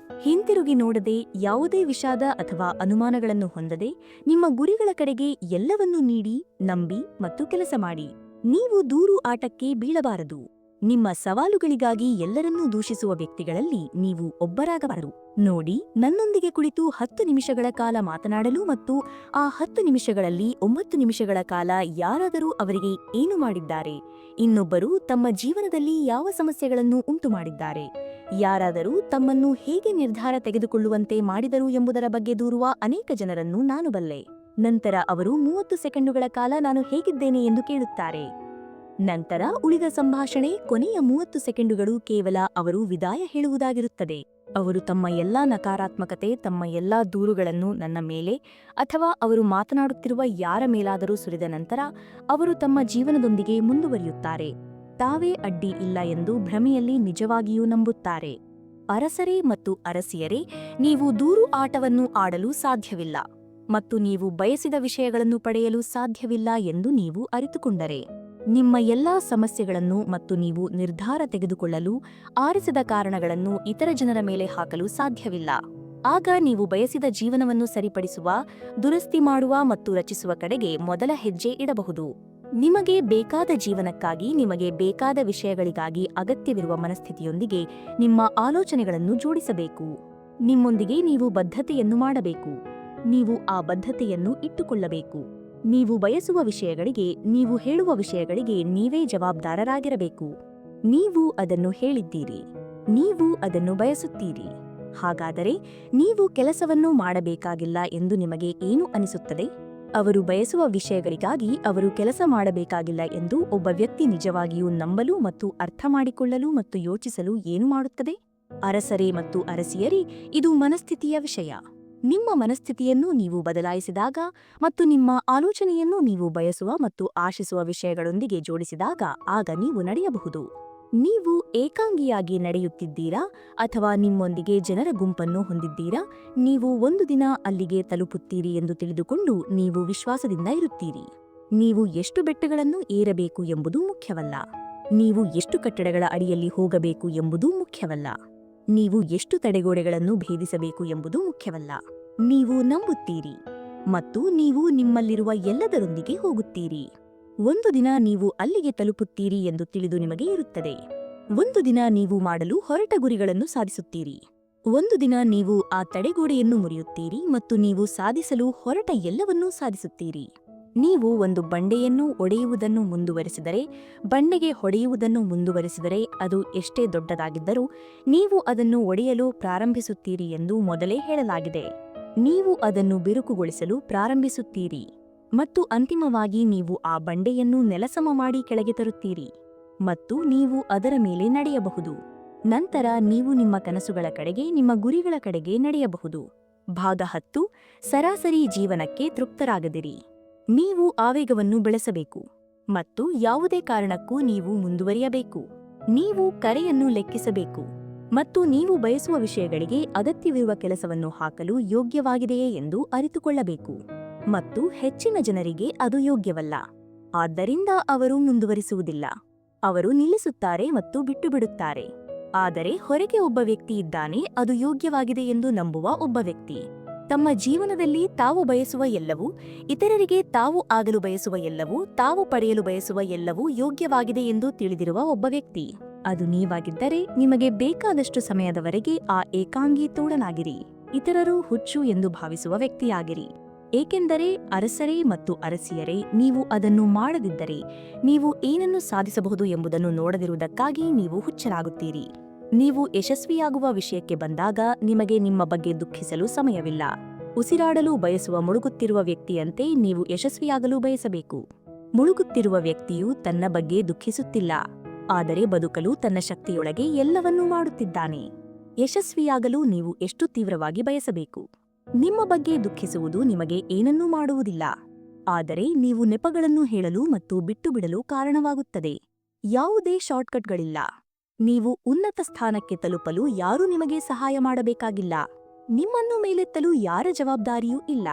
ಹಿಂತಿರುಗಿ ನೋಡದೆ, ಯಾವುದೇ ವಿಷಾದ ಅಥವಾ ಅನುಮಾನಗಳನ್ನು ಹೊಂದದೆ, ನಿಮ್ಮ ಗುರಿಗಳ ಕಡೆಗೆ ಎಲ್ಲವನ್ನೂ ನೀಡಿ, ನಂಬಿ ಮತ್ತು ಕೆಲಸ ಮಾಡಿ. ನೀವು ದೂರು ಆಟಕ್ಕೆ ಬೀಳಬಾರದು. ನಿಮ್ಮ ಸವಾಲುಗಳಿಗಾಗಿ ಎಲ್ಲರನ್ನೂ ದೂಷಿಸುವ ವ್ಯಕ್ತಿಗಳಲ್ಲಿ ನೀವು ಒಬ್ಬರಾಗಬಾರದು. ನೋಡಿ, ನನ್ನೊಂದಿಗೆ ಕುಳಿತು 10 ನಿಮಿಷಗಳ ಕಾಲ ಮಾತನಾಡಲು ಮತ್ತು ಆ 10 ನಿಮಿಷಗಳಲ್ಲಿ 9 ನಿಮಿಷಗಳ ಕಾಲ ಯಾರಾದರೂ ಅವರಿಗೆ ಏನು ಮಾಡಿದ್ದಾರೆ, ಇನ್ನೊಬ್ಬರು ತಮ್ಮ ಜೀವನದಲ್ಲಿ ಯಾವ ಸಮಸ್ಯೆಗಳನ್ನು ಉಂಟು ಮಾಡಿದ್ದಾರೆ, ಯಾರಾದರೂ ತಮ್ಮನ್ನು ಹೇಗೆ ನಿರ್ಧಾರ ತೆಗೆದುಕೊಳ್ಳುವಂತೆ ಮಾಡಿದರು ಎಂಬುದರ ಬಗ್ಗೆ ದೂರುವ ಅನೇಕ ಜನರನ್ನು ನಾನು ಬಲ್ಲೆ. ನಂತರ ಅವರು 30 ಸೆಕೆಂಡುಗಳ ಕಾಲ ನಾನು ಹೇಗಿದ್ದೇನೆ ಎಂದು ಕೇಳುತ್ತಾರೆ. ನಂತರ ಉಳಿದ ಸಂಭಾಷಣೆ, ಕೊನೆಯ 30 ಸೆಕೆಂಡುಗಳು ಕೇವಲ ಅವರು ವಿದಾಯ ಹೇಳುವುದಾಗಿರುತ್ತದೆ. ಅವರು ತಮ್ಮ ಎಲ್ಲಾ ನಕಾರಾತ್ಮಕತೆ, ತಮ್ಮ ಎಲ್ಲಾ ದೂರುಗಳನ್ನು ನನ್ನ ಮೇಲೆ ಅಥವಾ ಅವರು ಮಾತನಾಡುತ್ತಿರುವ ಯಾರ ಮೇಲಾದರೂ ಸುರಿದ ನಂತರ ಅವರು ತಮ್ಮ ಜೀವನದೊಂದಿಗೆ ಮುಂದುವರಿಯುತ್ತಾರೆ. ತಾವೇ ಅಡ್ಡಿ ಇಲ್ಲ ಎಂದು ಭ್ರಮೆಯಲ್ಲಿ ನಿಜವಾಗಿಯೂ ನಂಬುತ್ತಾರೆ. ಅರಸರೇ ಮತ್ತು ಅರಸಿಯರೇ, ನೀವು ದೂರು ಆಟವನ್ನು ಆಡಲು ಸಾಧ್ಯವಿಲ್ಲ ಮತ್ತು ನೀವು ಬಯಸಿದ ವಿಷಯಗಳನ್ನು ಪಡೆಯಲು ಸಾಧ್ಯವಿಲ್ಲ ಎಂದು ನೀವು ಅರಿತುಕೊಂಡರೆ, ನಿಮ್ಮ ಎಲ್ಲಾ ಸಮಸ್ಯೆಗಳನ್ನು ಮತ್ತು ನೀವು ನಿರ್ಧಾರ ತೆಗೆದುಕೊಳ್ಳಲು ಆರಿಸಿದ ಕಾರಣಗಳನ್ನು ಇತರ ಜನರ ಮೇಲೆ ಹಾಕಲು ಸಾಧ್ಯವಿಲ್ಲ. ಆಗ ನೀವು ಬಯಸಿದ ಜೀವನವನ್ನು ಸರಿಪಡಿಸುವ, ದುರಸ್ತಿ ಮಾಡುವ ಮತ್ತು ರಚಿಸುವ ಕಡೆಗೆ ಮೊದಲ ಹೆಜ್ಜೆ ಇಡಬಹುದು. ನಿಮಗೆ ಬೇಕಾದ ಜೀವನಕ್ಕಾಗಿ ನಿಮಗೆ ಬೇಕಾದ ವಿಷಯಗಳಿಗಾಗಿ ಅಗತ್ಯವಿರುವ ಮನಸ್ಥಿತಿಯೊಂದಿಗೆ ನಿಮ್ಮ ಆಲೋಚನೆಗಳನ್ನು ಜೋಡಿಸಬೇಕು. ನಿಮ್ಮೊಂದಿಗೆ ನೀವು ಬದ್ಧತೆಯನ್ನು ಮಾಡಬೇಕು. ನೀವು ಆ ಬದ್ಧತೆಯನ್ನು ಇಟ್ಟುಕೊಳ್ಳಬೇಕು. ನೀವು ಬಯಸುವ ವಿಷಯಗಳಿಗೆ, ನೀವು ಹೇಳುವ ವಿಷಯಗಳಿಗೆ ನೀವೇ ಜವಾಬ್ದಾರರಾಗಿರಬೇಕು. ನೀವು ಅದನ್ನು ಹೇಳಿದ್ದೀರಿ. ನೀವು ಅದನ್ನು ಬಯಸುತ್ತೀರಿ. ಹಾಗಾದರೆ ನೀವು ಕೆಲಸವನ್ನು ಮಾಡಬೇಕಾಗಿಲ್ಲ ಎಂದು ನಿಮಗೆ ಏನು ಅನಿಸುತ್ತದೆ? ಅವರು ಬಯಸುವ ವಿಷಯಗಳಿಗಾಗಿ ಅವರು ಕೆಲಸ ಮಾಡಬೇಕಾಗಿಲ್ಲ ಎಂದು ಒಬ್ಬ ವ್ಯಕ್ತಿ ನಿಜವಾಗಿಯೂ ನಂಬಲು ಮತ್ತು ಅರ್ಥಮಾಡಿಕೊಳ್ಳಲು ಮತ್ತು ಯೋಚಿಸಲು ಏನು ಮಾಡುತ್ತದೆ? ಅರಸರೇ ಮತ್ತು ಅರಸಿಯರೇ, ಇದು ಮನಸ್ಥಿತಿಯ ವಿಷಯ. ನಿಮ್ಮ ಮನಸ್ಥಿತಿಯನ್ನು ನೀವು ಬದಲಾಯಿಸಿದಾಗ ಮತ್ತು ನಿಮ್ಮ ಆಲೋಚನೆಯನ್ನು ನೀವು ಬಯಸುವ ಮತ್ತು ಆಶಿಸುವ ವಿಷಯಗಳೊಂದಿಗೆ ಜೋಡಿಸಿದಾಗ ಆಗ ನೀವು ನಡೆಯಬಹುದು. ನೀವು ಏಕಾಂಗಿಯಾಗಿ ನಡೆಯುತ್ತಿದ್ದೀರಾ ಅಥವಾ ನಿಮ್ಮೊಂದಿಗೆ ಜನರ ಗುಂಪನ್ನು ಹೊಂದಿದ್ದೀರಾ? ನೀವು ಒಂದು ದಿನ ಅಲ್ಲಿಗೆ ತಲುಪುತ್ತೀರಿ ಎಂದು ತಿಳಿದುಕೊಂಡು ನೀವು ವಿಶ್ವಾಸದಿಂದ ಇರುತ್ತೀರಿ. ನೀವು ಎಷ್ಟು ಬೆಟ್ಟಗಳನ್ನು ಏರಬೇಕು ಎಂಬುದು ಮುಖ್ಯವಲ್ಲ. ನೀವು ಎಷ್ಟು ಕಟ್ಟಡಗಳ ಅಡಿಯಲ್ಲಿ ಹೋಗಬೇಕು ಎಂಬುದೂ ಮುಖ್ಯವಲ್ಲ. ನೀವು ಎಷ್ಟು ತಡೆಗೋಡೆಗಳನ್ನು ಭೇದಿಸಬೇಕು ಎಂಬುದು ಮುಖ್ಯವಲ್ಲ. ನೀವು ನಂಬುತ್ತೀರಿ ಮತ್ತು ನೀವು ನಿಮ್ಮಲ್ಲಿರುವ ಎಲ್ಲದರೊಂದಿಗೆ ಹೋಗುತ್ತೀರಿ. ಒಂದು ದಿನ ನೀವು ಅಲ್ಲಿಗೆ ತಲುಪುತ್ತೀರಿ ಎಂದು ತಿಳಿದು ನಿಮಗೆ ಇರುತ್ತದೆ. ಒಂದು ದಿನ ನೀವು ಮಾಡಲು ಹೊರಟ ಗುರಿಗಳನ್ನು ಸಾಧಿಸುತ್ತೀರಿ. ಒಂದು ದಿನ ನೀವು ಆ ತಡೆಗೋಡೆಯನ್ನು ಮುರಿಯುತ್ತೀರಿ ಮತ್ತು ನೀವು ಸಾಧಿಸಲು ಹೊರಟ ಎಲ್ಲವನ್ನೂ ಸಾಧಿಸುತ್ತೀರಿ. ನೀವು ಒಂದು ಬಂಡೆಯನ್ನು ಒಡೆಯುವುದನ್ನು ಮುಂದುವರೆಸಿದರೆ, ಬಂಡೆಗೆ ಹೊಡೆಯುವುದನ್ನು ಮುಂದುವರೆಸಿದರೆ ಅದು ಎಷ್ಟೇ ದೊಡ್ಡದಾಗಿದ್ದರೂ ನೀವು ಅದನ್ನು ಒಡೆಯಲು ಪ್ರಾರಂಭಿಸುತ್ತೀರಿ ಎಂದು ಮೊದಲೇ ಹೇಳಲಾಗಿದೆ. ನೀವು ಅದನ್ನು ಬಿರುಕುಗೊಳಿಸಲು ಪ್ರಾರಂಭಿಸುತ್ತೀರಿ ಮತ್ತು ಅಂತಿಮವಾಗಿ ನೀವು ಆ ಬಂಡೆಯನ್ನು ನೆಲಸಮ ಮಾಡಿ ಕೆಳಗೆ ತರುತ್ತೀರಿ ಮತ್ತು ನೀವು ಅದರ ಮೇಲೆ ನಡೆಯಬಹುದು. ನಂತರ ನೀವು ನಿಮ್ಮ ಕನಸುಗಳ ಕಡೆಗೆ, ನಿಮ್ಮ ಗುರಿಗಳ ಕಡೆಗೆ ನಡೆಯಬಹುದು. ಭಾಗ 10. ಸರಾಸರಿ ಜೀವನಕ್ಕೆ ತೃಪ್ತರಾಗದಿರಿ. ನೀವು ಆವೇಗವನ್ನು ಬೆಳೆಸಬೇಕು ಮತ್ತು ಯಾವುದೇ ಕಾರಣಕ್ಕೂ ನೀವು ಮುಂದುವರಿಯಬೇಕು. ನೀವು ಕರೆಯನ್ನು ಲೆಕ್ಕಿಸಬೇಕು ಮತ್ತು ನೀವು ಬಯಸುವ ವಿಷಯಗಳಿಗೆ ಅಗತ್ಯವಿರುವ ಕೆಲಸವನ್ನು ಹಾಕಲು ಯೋಗ್ಯವಾಗಿದೆಯೇ ಎಂದು ಅರಿತುಕೊಳ್ಳಬೇಕು. ಮತ್ತು ಹೆಚ್ಚಿನ ಜನರಿಗೆ ಅದು ಯೋಗ್ಯವಲ್ಲ. ಆದ್ದರಿಂದ ಅವರು ಮುಂದುವರಿಸುವುದಿಲ್ಲ. ಅವರು ನಿಲ್ಲಿಸುತ್ತಾರೆ ಮತ್ತು ಬಿಟ್ಟುಬಿಡುತ್ತಾರೆ. ಆದರೆ ಹೊರಗೆ ಒಬ್ಬ ವ್ಯಕ್ತಿ ಇದ್ದಾನೆ, ಅದು ಯೋಗ್ಯವಾಗಿದೆ ಎಂದು ನಂಬುವ ಒಬ್ಬ ವ್ಯಕ್ತಿ. ತಮ್ಮ ಜೀವನದಲ್ಲಿ ತಾವು ಬಯಸುವ ಎಲ್ಲವೂ, ಇತರರಿಗೆ ತಾವು ಆಗಲು ಬಯಸುವ ಎಲ್ಲವೂ, ತಾವು ಪಡೆಯಲು ಬಯಸುವ ಎಲ್ಲವೂ ಯೋಗ್ಯವಾಗಿದೆ ಎಂದು ತಿಳಿದಿರುವ ಒಬ್ಬ ವ್ಯಕ್ತಿ. ಅದು ನೀವಾಗಿದ್ದರೆ ನಿಮಗೆ ಬೇಕಾದಷ್ಟು ಸಮಯದವರೆಗೆ ಆ ಏಕಾಂಗಿ ತೋಳನಾಗಿರಿ. ಇತರರು ಹುಚ್ಚು ಎಂದು ಭಾವಿಸುವ ವ್ಯಕ್ತಿಯಾಗಿರಿ. ಏಕೆಂದರೆ ಅರಸರೇ ಮತ್ತು ಅರಸಿಯರೇ, ನೀವು ಅದನ್ನು ಮಾಡದಿದ್ದರೆ ನೀವು ಏನನ್ನು ಸಾಧಿಸಬಹುದು ಎಂಬುದನ್ನು ನೋಡದಿರುವುದಕ್ಕಾಗಿ ನೀವು ಹುಚ್ಚರಾಗುತ್ತೀರಿ. ನೀವು ಯಶಸ್ವಿಯಾಗುವ ವಿಷಯಕ್ಕೆ ಬಂದಾಗ ನಿಮಗೆ ನಿಮ್ಮ ಬಗ್ಗೆ ದುಃಖಿಸಲು ಸಮಯವಿಲ್ಲ. ಉಸಿರಾಡಲು ಬಯಸುವ ಮುಳುಗುತ್ತಿರುವ ವ್ಯಕ್ತಿಯಂತೆ ನೀವು ಯಶಸ್ವಿಯಾಗಲು ಬಯಸಬೇಕು. ಮುಳುಗುತ್ತಿರುವ ವ್ಯಕ್ತಿಯು ತನ್ನ ಬಗ್ಗೆ ದುಃಖಿಸುತ್ತಿಲ್ಲ, ಆದರೆ ಬದುಕಲು ತನ್ನ ಶಕ್ತಿಯೊಳಗೆ ಎಲ್ಲವನ್ನೂ ಮಾಡುತ್ತಿದ್ದಾನೆ. ಯಶಸ್ವಿಯಾಗಲು ನೀವು ಎಷ್ಟು ತೀವ್ರವಾಗಿ ಬಯಸಬೇಕು. ನಿಮ್ಮ ಬಗ್ಗೆ ದುಃಖಿಸುವುದು ನಿಮಗೆ ಏನನ್ನೂ ಮಾಡುವುದಿಲ್ಲ, ಆದರೆ ನೀವು ನೆಪಗಳನ್ನು ಹೇಳಲು ಮತ್ತು ಬಿಟ್ಟುಬಿಡಲು ಕಾರಣವಾಗುತ್ತದೆ. ಯಾವುದೇ ಶಾರ್ಟ್ಕಟ್ಗಳಿಲ್ಲ. ನೀವು ಉನ್ನತ ಸ್ಥಾನಕ್ಕೆ ತಲುಪಲು ಯಾರೂ ನಿಮಗೆ ಸಹಾಯ ಮಾಡಬೇಕಾಗಿಲ್ಲ. ನಿಮ್ಮನ್ನು ಮೇಲೆತ್ತಲು ಯಾರ ಜವಾಬ್ದಾರಿಯೂ ಇಲ್ಲ.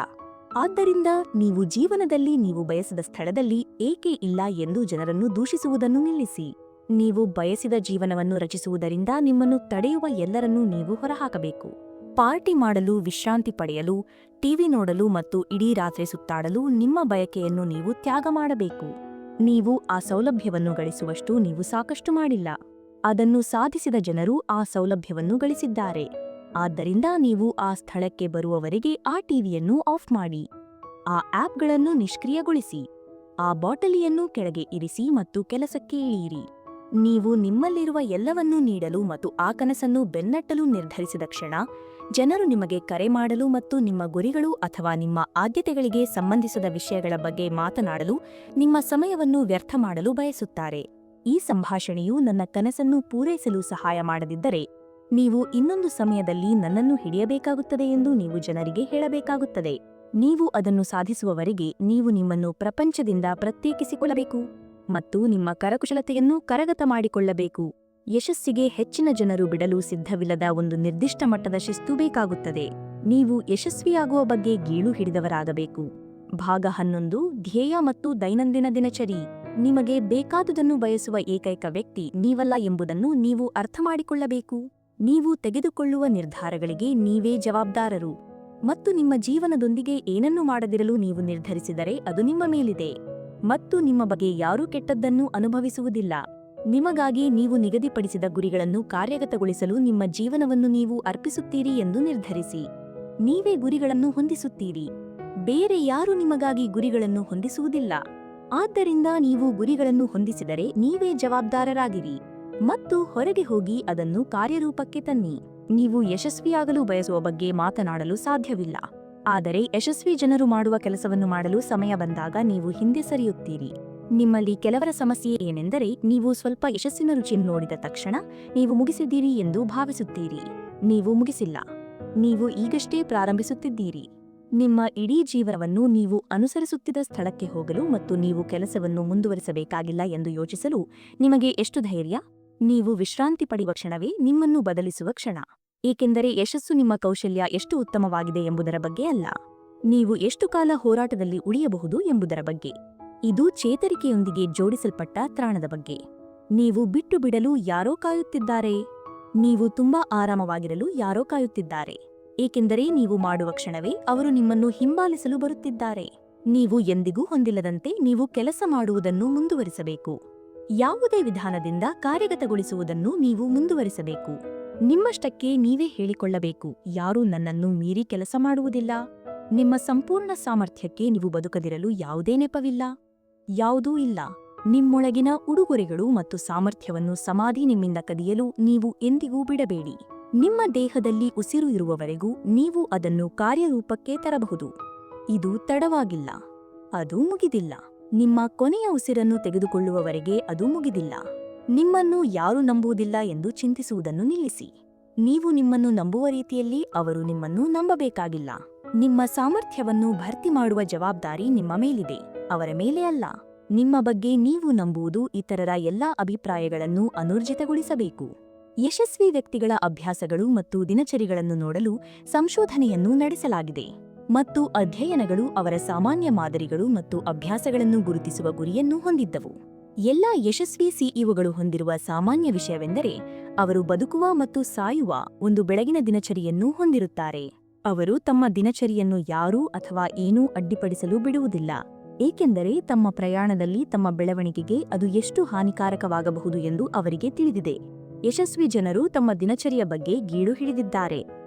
ಆದ್ದರಿಂದ ನೀವು ಜೀವನದಲ್ಲಿ ನೀವು ಬಯಸಿದ ಸ್ಥಳದಲ್ಲಿ ಏಕೆ ಇಲ್ಲ ಎಂದು ಜನರನ್ನು ದೂಷಿಸುವುದನ್ನು ನಿಲ್ಲಿಸಿ. ನೀವು ಬಯಸಿದ ಜೀವನವನ್ನು ರಚಿಸುವುದರಿಂದ ನಿಮ್ಮನ್ನು ತಡೆಯುವ ಎಲ್ಲರನ್ನೂ ನೀವು ಹೊರಹಾಕಬೇಕು. ಪಾರ್ಟಿ ಮಾಡಲು, ವಿಶ್ರಾಂತಿ ಪಡೆಯಲು, ಟಿವಿ ನೋಡಲು ಮತ್ತು ಇಡೀ ರಾತ್ರಿ ಸುತ್ತಾಡಲು ನಿಮ್ಮ ಬಯಕೆಯನ್ನು ನೀವು ತ್ಯಾಗ ಮಾಡಬೇಕು. ನೀವು ಆ ಸೌಲಭ್ಯವನ್ನು ಗಳಿಸುವಷ್ಟು ನೀವು ಸಾಕಷ್ಟು ಮಾಡಿಲ್ಲ. ಅದನ್ನು ಸಾಧಿಸಿದ ಜನರು ಆ ಸೌಲಭ್ಯವನ್ನು ಗಳಿಸಿದ್ದಾರೆ. ಆದ್ದರಿಂದ ನೀವು ಆ ಸ್ಥಳಕ್ಕೆ ಬರುವವರೆಗೆ ಆ ಟಿವಿಯನ್ನು ಆಫ್ ಮಾಡಿ, ಆ ಆಪ್ಗಳನ್ನು ನಿಷ್ಕ್ರಿಯಗೊಳಿಸಿ, ಆ ಬಾಟಲಿಯನ್ನು ಕೆಳಗೆ ಇರಿಸಿ ಮತ್ತು ಕೆಲಸಕ್ಕೆ ಇಳಿಯಿರಿ. ನೀವು ನಿಮ್ಮಲ್ಲಿರುವ ಎಲ್ಲವನ್ನೂ ನೀಡಲು ಮತ್ತು ಆ ಕನಸನ್ನು ಬೆನ್ನಟ್ಟಲು ನಿರ್ಧರಿಸಿದ ಕ್ಷಣ, ಜನರು ನಿಮಗೆ ಕರೆ ಮಾಡಲು ಮತ್ತು ನಿಮ್ಮ ಗುರಿಗಳು ಅಥವಾ ನಿಮ್ಮ ಆದ್ಯತೆಗಳಿಗೆ ಸಂಬಂಧಿಸಿದ ವಿಷಯಗಳ ಬಗ್ಗೆ ಮಾತನಾಡಲು ನಿಮ್ಮ ಸಮಯವನ್ನು ವ್ಯರ್ಥ ಮಾಡಲು ಬಯಸುತ್ತಾರೆ. ಈ ಸಂಭಾಷಣೆಯು ನನ್ನ ಕನಸನ್ನು ಪೂರೈಸಲು ಸಹಾಯ ಮಾಡದಿದ್ದರೆ ನೀವು ಇನ್ನೊಂದು ಸಮಯದಲ್ಲಿ ನನ್ನನ್ನು ಹಿಡಿಯಬೇಕಾಗುತ್ತದೆ ಎಂದು ನೀವು ಜನರಿಗೆ ಹೇಳಬೇಕಾಗುತ್ತದೆ. ನೀವು ಅದನ್ನು ಸಾಧಿಸುವವರೆಗೆ ನೀವು ನಿಮ್ಮನ್ನು ಪ್ರಪಂಚದಿಂದ ಪ್ರತ್ಯೇಕಿಸಿಕೊಳ್ಳಬೇಕು ಮತ್ತು ನಿಮ್ಮ ಕರಕುಶಲತೆಯನ್ನು ಕರಗತ ಮಾಡಿಕೊಳ್ಳಬೇಕು. ಯಶಸ್ಸಿಗೆ ಹೆಚ್ಚಿನ ಜನರು ಬಿಡಲು ಸಿದ್ಧವಿಲ್ಲದ ಒಂದು ನಿರ್ದಿಷ್ಟ ಮಟ್ಟದ ಶಿಸ್ತು ಬೇಕಾಗುತ್ತದೆ. ನೀವು ಯಶಸ್ವಿಯಾಗುವ ಬಗ್ಗೆ ಗೀಳು ಹಿಡಿದವರಾಗಬೇಕು. ಭಾಗ 11. ಧ್ಯೇಯ ಮತ್ತು ದೈನಂದಿನ ದಿನಚರಿ. ನಿಮಗೆ ಬೇಕಾದುದನ್ನು ಬಯಸುವ ಏಕೈಕ ವ್ಯಕ್ತಿ ನೀವಲ್ಲ ಎಂಬುದನ್ನು ನೀವು ಅರ್ಥಮಾಡಿಕೊಳ್ಳಬೇಕು. ನೀವು ತೆಗೆದುಕೊಳ್ಳುವ ನಿರ್ಧಾರಗಳಿಗೆ ನೀವೇ ಜವಾಬ್ದಾರರು ಮತ್ತು ನಿಮ್ಮ ಜೀವನದೊಂದಿಗೆ ಏನನ್ನು ಮಾಡದಿರಲು ನೀವು ನಿರ್ಧರಿಸಿದರೆ ಅದು ನಿಮ್ಮ ಮೇಲಿದೆ. ಮತ್ತು ನಿಮ್ಮ ಬಗ್ಗೆ ಯಾರೂ ಕೆಟ್ಟದ್ದನ್ನು ಅನುಭವಿಸುವುದಿಲ್ಲ. ನಿಮಗಾಗಿ ನೀವು ನಿಗದಿಪಡಿಸಿದ ಗುರಿಗಳನ್ನು ಕಾರ್ಯಗತಗೊಳಿಸಲು ನಿಮ್ಮ ಜೀವನವನ್ನು ನೀವು ಅರ್ಪಿಸುತ್ತೀರಿ ಎಂದು ನಿರ್ಧರಿಸಿ. ನೀವೇ ಗುರಿಗಳನ್ನು ಹೊಂದಿಸುತ್ತೀರಿ. ಬೇರೆ ಯಾರೂ ನಿಮಗಾಗಿ ಗುರಿಗಳನ್ನು ಹೊಂದಿಸುವುದಿಲ್ಲ. ಆದ್ದರಿಂದ ನೀವು ಗುರಿಗಳನ್ನು ಹೊಂದಿಸಿದರೆ ನೀವೇ ಜವಾಬ್ದಾರರಾಗಿರಿ ಮತ್ತು ಹೊರಗೆ ಹೋಗಿ ಅದನ್ನು ಕಾರ್ಯರೂಪಕ್ಕೆ ತನ್ನಿ. ನೀವು ಯಶಸ್ವಿಯಾಗಲು ಬಯಸುವ ಬಗ್ಗೆ ಮಾತನಾಡಲು ಸಾಧ್ಯವಿಲ್ಲ. ಆದರೆ ಯಶಸ್ವಿ ಜನರು ಮಾಡುವ ಕೆಲಸವನ್ನು ಮಾಡಲು ಸಮಯ ಬಂದಾಗ ನೀವು ಹಿಂದೆ ಸರಿಯುತ್ತೀರಿ. ನಿಮ್ಮಲ್ಲಿ ಕೆಲವರ ಸಮಸ್ಯೆ ಏನೆಂದರೆ ನೀವು ಸ್ವಲ್ಪ ಯಶಸ್ಸಿನ ರುಚಿಯನ್ನು ನೋಡಿದ ತಕ್ಷಣ ನೀವು ಮುಗಿಸಿದ್ದೀರಿ ಎಂದು ಭಾವಿಸುತ್ತೀರಿ. ನೀವು ಮುಗಿಸಿಲ್ಲ. ನೀವು ಈಗಷ್ಟೇ ಪ್ರಾರಂಭಿಸುತ್ತಿದ್ದೀರಿ. ನಿಮ್ಮ ಇಡೀ ಜೀವನವನ್ನು ನೀವು ಅನುಸರಿಸುತ್ತಿದ್ದ ಸ್ಥಳಕ್ಕೆ ಹೋಗಲು ಮತ್ತು ನೀವು ಕೆಲಸವನ್ನು ಮುಂದುವರಿಸಬೇಕಾಗಿಲ್ಲ ಎಂದು ಯೋಚಿಸಲು ನಿಮಗೆ ಎಷ್ಟು ಧೈರ್ಯ? ನೀವು ವಿಶ್ರಾಂತಿ ಪಡೆಯುವ ಕ್ಷಣವೇ ನಿಮ್ಮನ್ನು ಬದಲಿಸುವ ಕ್ಷಣ. ಏಕೆಂದರೆ ಯಶಸ್ಸು ನಿಮ್ಮ ಕೌಶಲ್ಯ ಎಷ್ಟು ಉತ್ತಮವಾಗಿದೆ ಎಂಬುದರ ಬಗ್ಗೆ ಅಲ್ಲ, ನೀವು ಎಷ್ಟು ಕಾಲ ಹೋರಾಟದಲ್ಲಿ ಉಳಿಯಬಹುದು ಎಂಬುದರ ಬಗ್ಗೆ. ಇದು ಚೇತರಿಕೆಯೊಂದಿಗೆ ಜೋಡಿಸಲ್ಪಟ್ಟ ತ್ರಾಣದ ಬಗ್ಗೆ. ನೀವು ಬಿಟ್ಟು ಬಿಡಲು ಯಾರೋ ಕಾಯುತ್ತಿದ್ದಾರೆ. ನೀವು ತುಂಬಾ ಆರಾಮವಾಗಿರಲು ಯಾರೋ ಕಾಯುತ್ತಿದ್ದಾರೆ. ಏಕೆಂದರೆ ನೀವು ಮಾಡುವ ಕ್ಷಣವೇ ಅವರು ನಿಮ್ಮನ್ನು ಹಿಂಬಾಲಿಸಲು ಬರುತ್ತಿದ್ದಾರೆ. ನೀವು ಎಂದಿಗೂ ಹೊಂದಿಲ್ಲದಂತೆ ನೀವು ಕೆಲಸ ಮಾಡುವುದನ್ನು ಮುಂದುವರಿಸಬೇಕು. ಯಾವುದೇ ವಿಧಾನದಿಂದ ಕಾರ್ಯಗತಗೊಳಿಸುವುದನ್ನು ನೀವು ಮುಂದುವರಿಸಬೇಕು. ನಿಮ್ಮಷ್ಟಕ್ಕೆ ನೀವೇ ಹೇಳಿಕೊಳ್ಳಬೇಕು, ಯಾರೂ ನನ್ನನ್ನು ಮೀರಿ ಕೆಲಸ ಮಾಡುವುದಿಲ್ಲ. ನಿಮ್ಮ ಸಂಪೂರ್ಣ ಸಾಮರ್ಥ್ಯಕ್ಕೆ ನೀವು ಬದುಕದಿರಲು ಯಾವುದೇ ನೆಪವಿಲ್ಲ. ಯಾವುದೂ ಇಲ್ಲ. ನಿಮ್ಮೊಳಗಿನ ಉಡುಗೊರೆಗಳು ಮತ್ತು ಸಾಮರ್ಥ್ಯವನ್ನು ಸಮಾಧಿ ನಿಮ್ಮಿಂದ ಕದಿಯಲು ನೀವು ಎಂದಿಗೂ ಬಿಡಬೇಡಿ. ನಿಮ್ಮ ದೇಹದಲ್ಲಿ ಉಸಿರು ಇರುವವರೆಗೂ ನೀವು ಅದನ್ನು ಕಾರ್ಯರೂಪಕ್ಕೆ ತರಬಹುದು. ಇದು ತಡವಾಗಿಲ್ಲ. ಅದು ಮುಗಿದಿಲ್ಲ. ನಿಮ್ಮ ಕೊನೆಯ ಉಸಿರನ್ನು ತೆಗೆದುಕೊಳ್ಳುವವರೆಗೆ ಅದು ಮುಗಿದಿಲ್ಲ. ನಿಮ್ಮನ್ನು ಯಾರು ನಂಬುವುದಿಲ್ಲ ಎಂದು ಚಿಂತಿಸುವುದನ್ನು ನಿಲ್ಲಿಸಿ. ನೀವು ನಿಮ್ಮನ್ನು ನಂಬುವ ರೀತಿಯಲ್ಲಿ ಅವರು ನಿಮ್ಮನ್ನು ನಂಬಬೇಕಾಗಿಲ್ಲ. ನಿಮ್ಮ ಸಾಮರ್ಥ್ಯವನ್ನು ಭರ್ತಿ ಮಾಡುವ ಜವಾಬ್ದಾರಿ ನಿಮ್ಮ ಮೇಲಿದೆ, ಅವರ ಮೇಲೆ ಅಲ್ಲ. ನಿಮ್ಮ ಬಗ್ಗೆ ನೀವು ನಂಬುವುದು ಇತರರ ಎಲ್ಲಾ ಅಭಿಪ್ರಾಯಗಳನ್ನು ಅನೂರ್ಜಿತಗೊಳಿಸಬೇಕು. ಯಶಸ್ವಿ ವ್ಯಕ್ತಿಗಳ ಅಭ್ಯಾಸಗಳು ಮತ್ತು ದಿನಚರಿಗಳನ್ನು ನೋಡಲು ಸಂಶೋಧನೆಯನ್ನು ನಡೆಸಲಾಗಿದೆ ಮತ್ತು ಅಧ್ಯಯನಗಳು ಅವರ ಸಾಮಾನ್ಯ ಮಾದರಿಗಳು ಮತ್ತು ಅಭ್ಯಾಸಗಳನ್ನು ಗುರುತಿಸುವ ಗುರಿಯನ್ನು ಹೊಂದಿದ್ದವು. ಎಲ್ಲಾ ಯಶಸ್ವಿ ಸಿಇಒಗಳು ಹೊಂದಿರುವ ಸಾಮಾನ್ಯ ವಿಷಯವೆಂದರೆ ಅವರು ಬದುಕುವ ಮತ್ತು ಸಾಯುವ ಒಂದು ಬೆಳಗಿನ ದಿನಚರಿಯನ್ನು ಹೊಂದಿರುತ್ತಾರೆ. ಅವರು ತಮ್ಮ ದಿನಚರಿಯನ್ನು ಯಾರೂ ಅಥವಾ ಏನೂ ಅಡ್ಡಿಪಡಿಸಲು ಬಿಡುವುದಿಲ್ಲ, ಏಕೆಂದರೆ ತಮ್ಮ ಪ್ರಯಾಣದಲ್ಲಿ ತಮ್ಮ ಬೆಳವಣಿಗೆಗೆ ಅದು ಎಷ್ಟು ಹಾನಿಕಾರಕವಾಗಬಹುದು ಎಂದು ಅವರಿಗೆ ತಿಳಿದಿದೆ. ಯಶಸ್ವಿ ಜನರು ತಮ್ಮ ದಿನಚರಿಯ ಬಗ್ಗೆ ಗೀಳು ಹಿಡಿದಿದ್ದಾರೆ.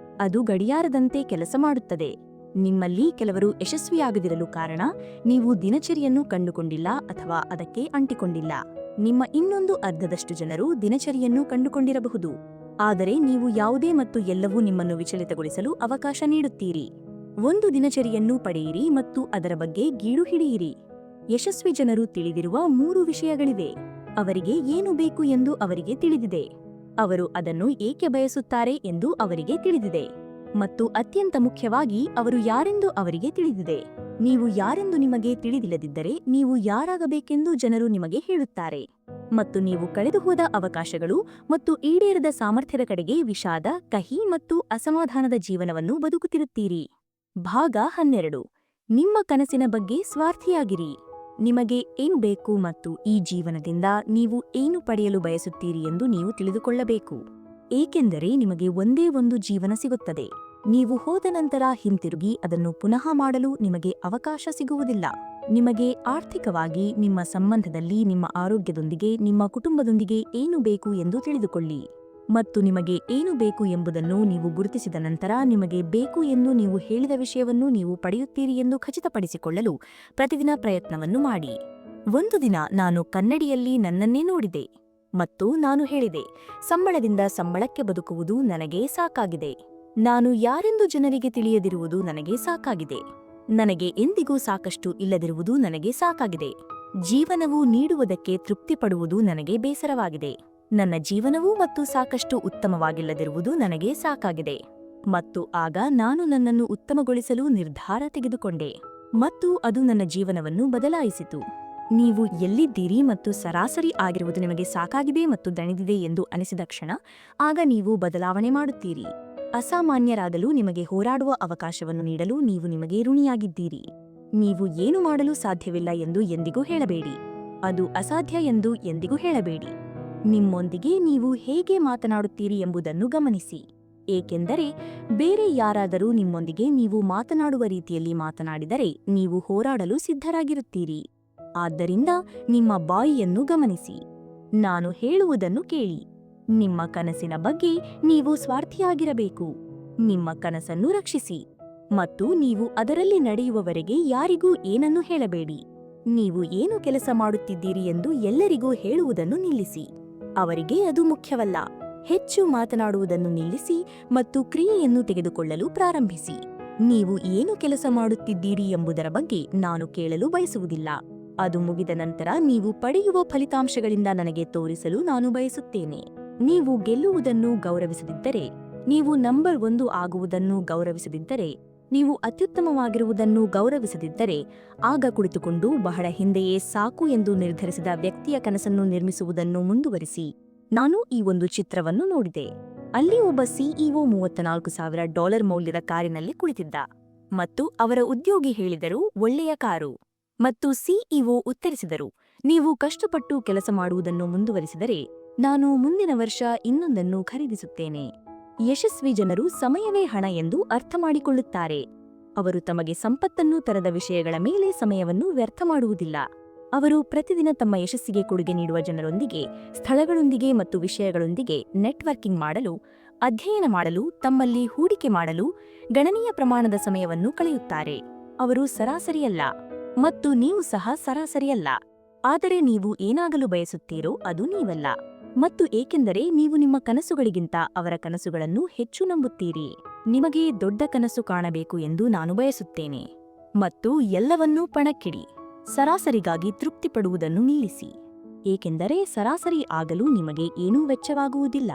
ಅದು ಗಡಿಯಾರದಂತೆ ಕೆಲಸ ಮಾಡುತ್ತದೆ. ನಿಮ್ಮಲ್ಲಿ ಕೆಲವರು ಯಶಸ್ವಿಯಾಗದಿರಲು ಕಾರಣ ನೀವು ದಿನಚರಿಯನ್ನು ಕಂಡುಕೊಂಡಿಲ್ಲ ಅಥವಾ ಅದಕ್ಕೆ ಅಂಟಿಕೊಂಡಿಲ್ಲ. ನಿಮ್ಮ ಇನ್ನೊಂದು ಅರ್ಧದಷ್ಟು ಜನರು ದಿನಚರಿಯನ್ನು ಕಂಡುಕೊಂಡಿರಬಹುದು, ಆದರೆ ನೀವು ಯಾವುದೇ ಮತ್ತು ಎಲ್ಲವೂ ನಿಮ್ಮನ್ನು ವಿಚಲಿತಗೊಳಿಸಲು ಅವಕಾಶ ನೀಡುತ್ತೀರಿ. ಒಂದು ದಿನಚರಿಯನ್ನು ಪಡೆಯಿರಿ ಮತ್ತು ಅದರ ಬಗ್ಗೆ ಗೀಳು ಹಿಡಿಯಿರಿ. ಯಶಸ್ವಿ ಜನರು ತಿಳಿದಿರುವ 3 ವಿಷಯಗಳಿವೆ. ಅವರಿಗೆ ಏನು ಬೇಕು ಎಂದು ಅವರಿಗೆ ತಿಳಿದಿದೆ. ಅವರು ಅದನ್ನು ಏಕೆ ಬಯಸುತ್ತಾರೆ ಎಂದು ಅವರಿಗೆ ತಿಳಿದಿದೆ. ಮತ್ತು ಅತ್ಯಂತ ಮುಖ್ಯವಾಗಿ ಅವರು ಯಾರೆಂದು ಅವರಿಗೆ ತಿಳಿದಿದೆ. ನೀವು ಯಾರೆಂದು ನಿಮಗೆ ತಿಳಿದಿಲ್ಲದಿದ್ದರೆ ನೀವು ಯಾರಾಗಬೇಕೆಂದು ಜನರು ನಿಮಗೆ ಹೇಳುತ್ತಾರೆ ಮತ್ತು ನೀವು ಕಳೆದುಹೋದ ಅವಕಾಶಗಳು ಮತ್ತು ಈಡೇರದ ಸಾಮರ್ಥ್ಯದ ಕಡೆಗೆ ವಿಷಾದ, ಕಹಿ ಮತ್ತು ಅಸಮಾಧಾನದ ಜೀವನವನ್ನು ಬದುಕುತ್ತಿರುತ್ತೀರಿ. ಭಾಗ 12. ನಿಮ್ಮ ಕನಸಿನ ಬಗ್ಗೆ ಸ್ವಾರ್ಥಿಯಾಗಿರಿ. ನಿಮಗೆ ಏನು ಬೇಕು ಮತ್ತು ಈ ಜೀವನದಿಂದ ನೀವು ಏನು ಪಡೆಯಲು ಬಯಸುತ್ತೀರಿ ಎಂದು ನೀವು ತಿಳಿದುಕೊಳ್ಳಬೇಕು. ಏಕೆಂದರೆ ನಿಮಗೆ ಒಂದೇ ಒಂದು ಜೀವನ ಸಿಗುತ್ತದೆ. ನೀವು ಹೋದ ನಂತರ ಹಿಂತಿರುಗಿ ಅದನ್ನು ಪುನಃ ಮಾಡಲು ನಿಮಗೆ ಅವಕಾಶ ಸಿಗುವುದಿಲ್ಲ. ನಿಮಗೆ ಆರ್ಥಿಕವಾಗಿ, ನಿಮ್ಮ ಸಂಬಂಧದಲ್ಲಿ, ನಿಮ್ಮ ಆರೋಗ್ಯದೊಂದಿಗೆ, ನಿಮ್ಮ ಕುಟುಂಬದೊಂದಿಗೆ ಏನು ಬೇಕು ಎಂದು ತಿಳಿದುಕೊಳ್ಳಿ. ಮತ್ತು ನಿಮಗೆ ಏನು ಬೇಕು ಎಂಬುದನ್ನು ನೀವು ಗುರುತಿಸಿದ ನಂತರ ನಿಮಗೆ ಬೇಕು ಎಂದು ನೀವು ಹೇಳಿದ ವಿಷಯವನ್ನು ನೀವು ಪಡೆಯುತ್ತೀರಿ ಎಂದು ಖಚಿತಪಡಿಸಿಕೊಳ್ಳಲು ಪ್ರತಿದಿನ ಪ್ರಯತ್ನವನ್ನು ಮಾಡಿ. ಒಂದು ದಿನ ನಾನು ಕನ್ನಡಿಯಲ್ಲಿ ನನ್ನನ್ನೇ ನೋಡಿದೆ ಮತ್ತು ನಾನು ಹೇಳಿದೆ, ಸಂಬಳದಿಂದ ಸಂಬಳಕ್ಕೆ ಬದುಕುವುದು ನನಗೆ ಸಾಕಾಗಿದೆ. ನಾನು ಯಾರೆಂದು ಜನರಿಗೆ ತಿಳಿಯದಿರುವುದು ನನಗೆ ಸಾಕಾಗಿದೆ. ನನಗೆ ಎಂದಿಗೂ ಸಾಕಷ್ಟು ಇಲ್ಲದಿರುವುದು ನನಗೆ ಸಾಕಾಗಿದೆ. ಜೀವನವು ನೀಡುವುದಕ್ಕೆ ತೃಪ್ತಿಪಡುವುದು ನನಗೆ ಬೇಸರವಾಗಿದೆ. ನನ್ನ ಜೀವನವೂ ಮತ್ತು ಸಾಕಷ್ಟು ಉತ್ತಮವಾಗಿಲ್ಲದಿರುವುದು ನನಗೆ ಸಾಕಾಗಿದೆ. ಮತ್ತು ಆಗ ನಾನು ನನ್ನನ್ನು ಉತ್ತಮಗೊಳಿಸಲು ನಿರ್ಧಾರ ತೆಗೆದುಕೊಂಡೆ ಮತ್ತು ಅದು ನನ್ನ ಜೀವನವನ್ನು ಬದಲಾಯಿಸಿತು. ನೀವು ಎಲ್ಲಿದ್ದೀರಿ ಮತ್ತು ಸರಾಸರಿ ಆಗಿರುವುದು ನಿಮಗೆ ಸಾಕಾಗಿದೆ ಮತ್ತು ದಣಿದಿದೆ ಎಂದು ಅನಿಸಿದ ಕ್ಷಣ, ಆಗ ನೀವು ಬದಲಾವಣೆ ಮಾಡುತ್ತೀರಿ. ಅಸಾಮಾನ್ಯರಾಗಲು ನಿಮಗೆ ಹೋರಾಡುವ ಅವಕಾಶವನ್ನು ನೀಡಲು ನೀವು ನಿಮಗೆ ಋಣಿಯಾಗಿದ್ದೀರಿ. ನೀವು ಏನು ಮಾಡಲು ಸಾಧ್ಯವಿಲ್ಲ ಎಂದು ಎಂದಿಗೂ ಹೇಳಬೇಡಿ. ಅದು ಅಸಾಧ್ಯ ಎಂದು ಎಂದಿಗೂ ಹೇಳಬೇಡಿ. ನಿಮ್ಮೊಂದಿಗೆ ನೀವು ಹೇಗೆ ಮಾತನಾಡುತ್ತೀರಿ ಎಂಬುದನ್ನು ಗಮನಿಸಿ, ಏಕೆಂದರೆ ಬೇರೆ ಯಾರಾದರೂ ನಿಮ್ಮೊಂದಿಗೆ ನೀವು ಮಾತನಾಡುವ ರೀತಿಯಲ್ಲಿ ಮಾತನಾಡಿದರೆ ನೀವು ಹೋರಾಡಲು ಸಿದ್ಧರಾಗಿರುತ್ತೀರಿ. ಆದ್ದರಿಂದ ನಿಮ್ಮ ಬಾಯಿಯನ್ನು ಗಮನಿಸಿ. ನಾನು ಹೇಳುವುದನ್ನು ಕೇಳಿ. ನಿಮ್ಮ ಕನಸಿನ ಬಗ್ಗೆ ನೀವು ಸ್ವಾರ್ಥಿಯಾಗಿರಬೇಕು. ನಿಮ್ಮ ಕನಸನ್ನು ರಕ್ಷಿಸಿ ಮತ್ತು ನೀವು ಅದರಲ್ಲಿ ನಡೆಯುವವರೆಗೆ ಯಾರಿಗೂ ಏನನ್ನೂ ಹೇಳಬೇಡಿ. ನೀವು ಏನು ಕೆಲಸ ಮಾಡುತ್ತಿದ್ದೀರಿ ಎಂದು ಎಲ್ಲರಿಗೂ ಹೇಳುವುದನ್ನು ನಿಲ್ಲಿಸಿ. ಅವರಿಗೆ ಅದು ಮುಖ್ಯವಲ್ಲ. ಹೆಚ್ಚು ಮಾತನಾಡುವುದನ್ನು ನಿಲ್ಲಿಸಿ ಮತ್ತು ಕ್ರಿಯೆಯನ್ನು ತೆಗೆದುಕೊಳ್ಳಲು ಪ್ರಾರಂಭಿಸಿ. ನೀವು ಏನು ಕೆಲಸ ಮಾಡುತ್ತಿದ್ದೀರಿ ಎಂಬುದರ ಬಗ್ಗೆ ನಾನು ಕೇಳಲು ಬಯಸುವುದಿಲ್ಲ. ಅದು ಮುಗಿದ ನಂತರ ನೀವು ಪಡೆಯುವ ಫಲಿತಾಂಶಗಳಿಂದ ನನಗೆ ತೋರಿಸಲು ನಾನು ಬಯಸುತ್ತೇನೆ. ನೀವು ಗೆಲ್ಲುವುದನ್ನು ಗೌರವಿಸದಿದ್ದರೆ, ನೀವು ನಂಬರ್ 1 ಆಗುವುದನ್ನು ಗೌರವಿಸದಿದ್ದರೆ, ನೀವು ಅತ್ಯುತ್ತಮವಾಗಿರುವುದನ್ನು ಗೌರವಿಸದಿದ್ದರೆ, ಆಗ ಕುಳಿತುಕೊಂಡು ಬಹಳ ಹಿಂದೆಯೇ ಸಾಕು ಎಂದು ನಿರ್ಧರಿಸಿದ ವ್ಯಕ್ತಿಯ ಕನಸನ್ನು ನಿರ್ಮಿಸುವುದನ್ನು ಮುಂದುವರಿಸಿ. ನಾನು ಈ ಒಂದು ಚಿತ್ರವನ್ನು ನೋಡಿದೆ. ಅಲ್ಲಿ ಒಬ್ಬ ಸಿಇಒ $34,000 ಮೌಲ್ಯದ ಕಾರಿನಲ್ಲಿ ಕುಳಿತಿದ್ದ ಮತ್ತು ಅವರ ಉದ್ಯೋಗಿ ಹೇಳಿದರು, ಒಳ್ಳೆಯ ಕಾರು. ಮತ್ತು ಸಿಇಒ ಉತ್ತರಿಸಿದರು, ನೀವು ಕಷ್ಟಪಟ್ಟು ಕೆಲಸ ಮಾಡುವುದನ್ನು ಮುಂದುವರಿಸಿದರೆ ನಾನು ಮುಂದಿನ ವರ್ಷ ಇನ್ನೊಂದನ್ನು ಖರೀದಿಸುತ್ತೇನೆ. ಯಶಸ್ವಿ ಜನರು ಸಮಯವೇ ಹಣ ಎಂದು ಅರ್ಥಮಾಡಿಕೊಳ್ಳುತ್ತಾರೆ. ಅವರು ತಮಗೆ ಸಂಪತ್ತನ್ನು ತರದ ವಿಷಯಗಳ ಮೇಲೆ ಸಮಯವನ್ನು ವ್ಯರ್ಥ ಮಾಡುವುದಿಲ್ಲ. ಅವರು ಪ್ರತಿದಿನ ತಮ್ಮ ಯಶಸ್ಸಿಗೆ ಕೊಡುಗೆ ನೀಡುವ ಜನರೊಂದಿಗೆ, ಸ್ಥಳಗಳೊಂದಿಗೆ ಮತ್ತು ವಿಷಯಗಳೊಂದಿಗೆ ನೆಟ್ವರ್ಕಿಂಗ್ ಮಾಡಲು, ಅಧ್ಯಯನ ಮಾಡಲು, ತಮ್ಮಲ್ಲಿ ಹೂಡಿಕೆ ಮಾಡಲು ಗಣನೀಯ ಪ್ರಮಾಣದ ಸಮಯವನ್ನು ಕಳೆಯುತ್ತಾರೆ. ಅವರು ಸರಾಸರಿಯಲ್ಲ ಮತ್ತು ನೀವು ಸಹ ಸರಾಸರಿಯಲ್ಲ. ಆದರೆ ನೀವು ಏನಾಗಲು ಬಯಸುತ್ತೀರೋ ಅದು ನೀವಲ್ಲ. ಮತ್ತು ಏಕೆಂದರೆ ನೀವು ನಿಮ್ಮ ಕನಸುಗಳಿಗಿಂತ ಅವರ ಕನಸುಗಳನ್ನು ಹೆಚ್ಚು ನಂಬುತ್ತೀರಿ. ನಿಮಗೆ ದೊಡ್ಡ ಕನಸು ಕಾಣಬೇಕು ಎಂದು ನಾನು ಬಯಸುತ್ತೇನೆ. ಮತ್ತು ಎಲ್ಲವನ್ನೂ ಪಣಕ್ಕಿಡಿ. ಸರಾಸರಿಗಾಗಿ ತೃಪ್ತಿಪಡುವುದನ್ನು ನಿಲ್ಲಿಸಿ. ಏಕೆಂದರೆ ಸರಾಸರಿ ಆಗಲು ನಿಮಗೆ ಏನೂ ವೆಚ್ಚವಾಗುವುದಿಲ್ಲ.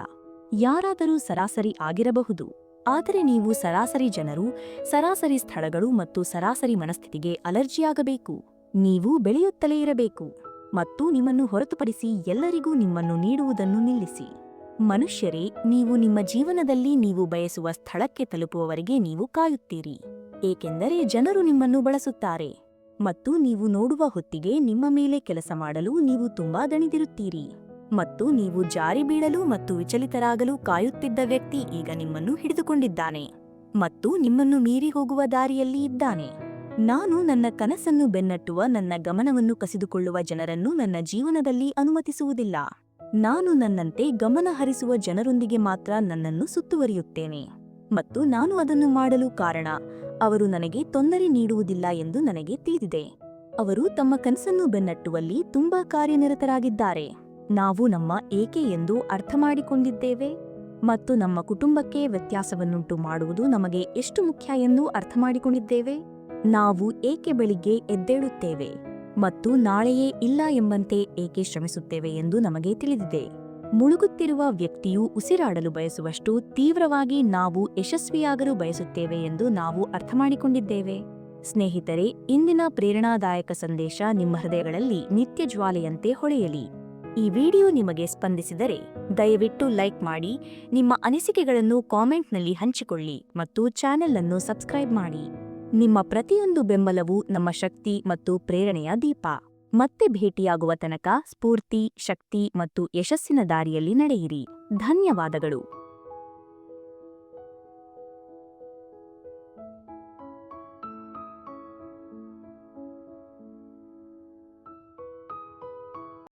ಯಾರಾದರೂ ಸರಾಸರಿ ಆಗಿರಬಹುದು, ಆದರೆ ನೀವು ಸರಾಸರಿ ಜನರು, ಸರಾಸರಿ ಸ್ಥಳಗಳು ಮತ್ತು ಸರಾಸರಿ ಮನಸ್ಥಿತಿಗೆ ಅಲರ್ಜಿಯಾಗಬೇಕು. ನೀವು ಬೆಳೆಯುತ್ತಲೇ ಇರಬೇಕು ಮತ್ತು ನಿಮ್ಮನ್ನು ಹೊರತುಪಡಿಸಿ ಎಲ್ಲರಿಗೂ ನಿಮ್ಮನ್ನು ನೀಡುವುದನ್ನು ನಿಲ್ಲಿಸಿ. ಮನುಷ್ಯರೇ, ನೀವು ನಿಮ್ಮ ಜೀವನದಲ್ಲಿ ನೀವು ಬಯಸುವ ಸ್ಥಳಕ್ಕೆ ತಲುಪುವವರೆಗೆ ನೀವು ಕಾಯುತ್ತೀರಿ, ಏಕೆಂದರೆ ಜನರು ನಿಮ್ಮನ್ನು ಬಳಸುತ್ತಾರೆ ಮತ್ತು ನೀವು ನೋಡುವ ಹೊತ್ತಿಗೆ ನಿಮ್ಮ ಮೇಲೆ ಕೆಲಸ ಮಾಡಲು ನೀವು ತುಂಬಾ ದಣಿದಿರುತ್ತೀರಿ. ಮತ್ತು ನೀವು ಜಾರಿ ಬೀಳಲು ಮತ್ತು ವಿಚಲಿತರಾಗಲು ಕಾಯುತ್ತಿದ್ದ ವ್ಯಕ್ತಿ ಈಗ ನಿಮ್ಮನ್ನು ಹಿಡಿದುಕೊಂಡಿದ್ದಾನೆ ಮತ್ತು ನಿಮ್ಮನ್ನು ಮೀರಿ ಹೋಗುವ ದಾರಿಯಲ್ಲಿ ಇದ್ದಾನೆ. ನಾನು ನನ್ನ ಕನಸನ್ನು ಬೆನ್ನಟ್ಟುವ, ನನ್ನ ಗಮನವನ್ನು ಕಸಿದುಕೊಳ್ಳುವ ಜನರನ್ನು ನನ್ನ ಜೀವನದಲ್ಲಿ ಅನುಮತಿಸುವುದಿಲ್ಲ. ನಾನು ನನ್ನಂತೆ ಗಮನ ಹರಿಸುವ ಜನರೊಂದಿಗೆ ಮಾತ್ರ ನನ್ನನ್ನು ಸುತ್ತುವರಿಯುತ್ತೇನೆ ಮತ್ತು ನಾನು ಅದನ್ನು ಮಾಡಲು ಕಾರಣ, ಅವರು ನನಗೆ ತೊಂದರೆ ನೀಡುವುದಿಲ್ಲ ಎಂದು ನನಗೆ ತಿಳಿದಿದೆ. ಅವರು ತಮ್ಮ ಕನಸನ್ನು ಬೆನ್ನಟ್ಟುವಲ್ಲಿ ತುಂಬಾ ಕಾರ್ಯನಿರತರಾಗಿದ್ದಾರೆ. ನಾವು ನಮ್ಮ ಏಕೆ ಎಂದು ಅರ್ಥಮಾಡಿಕೊಂಡಿದ್ದೇವೆ ಮತ್ತು ನಮ್ಮ ಕುಟುಂಬಕ್ಕೆ ವ್ಯತ್ಯಾಸವನ್ನುಂಟು ಮಾಡುವುದು ನಮಗೆ ಎಷ್ಟು ಮುಖ್ಯ ಎಂದು ಅರ್ಥಮಾಡಿಕೊಂಡಿದ್ದೇವೆ. ನಾವು ಏಕೆ ಬೆಳಿಗ್ಗೆ ಎದ್ದೇಳುತ್ತೇವೆ ಮತ್ತು ನಾಳೆಯೇ ಇಲ್ಲ ಎಂಬಂತೆ ಏಕೆ ಶ್ರಮಿಸುತ್ತೇವೆ ಎಂದು ನಮಗೆ ತಿಳಿದಿದೆ. ಮುಳುಗುತ್ತಿರುವ ವ್ಯಕ್ತಿಯು ಉಸಿರಾಡಲು ಬಯಸುವಷ್ಟು ತೀವ್ರವಾಗಿ ನಾವು ಯಶಸ್ವಿಯಾಗಲು ಬಯಸುತ್ತೇವೆ ಎಂದು ನಾವು ಅರ್ಥಮಾಡಿಕೊಂಡಿದ್ದೇವೆ. ಸ್ನೇಹಿತರೆ, ಇಂದಿನ ಪ್ರೇರಣಾದಾಯಕ ಸಂದೇಶ ನಿಮ್ಮ ಹೃದಯಗಳಲ್ಲಿ ನಿತ್ಯ ಜ್ವಾಲೆಯಂತೆ ಹೊಳೆಯಲಿ. ಈ ವಿಡಿಯೋ ನಿಮಗೆ ಸ್ಪಂದಿಸಿದರೆ ದಯವಿಟ್ಟು ಲೈಕ್ ಮಾಡಿ, ನಿಮ್ಮ ಅನಿಸಿಕೆಗಳನ್ನು ಕಾಮೆಂಟ್ನಲ್ಲಿ ಹಂಚಿಕೊಳ್ಳಿ ಮತ್ತು ಚಾನೆಲ್ ಅನ್ನು ಸಬ್ಸ್ಕ್ರೈಬ್ ಮಾಡಿ. ನಿಮ್ಮ ಪ್ರತಿಯೊಂದು ಬೆಂಬಲವು ನಮ್ಮ ಶಕ್ತಿ ಮತ್ತು ಪ್ರೇರಣೆಯ ದೀಪ. ಮತ್ತೆ ಭೇಟಿಯಾಗುವ ತನಕ ಸ್ಫೂರ್ತಿ, ಶಕ್ತಿ ಮತ್ತು ಯಶಸ್ಸಿನ ದಾರಿಯಲ್ಲಿ ನಡೆಯಿರಿ. ಧನ್ಯವಾದಗಳು.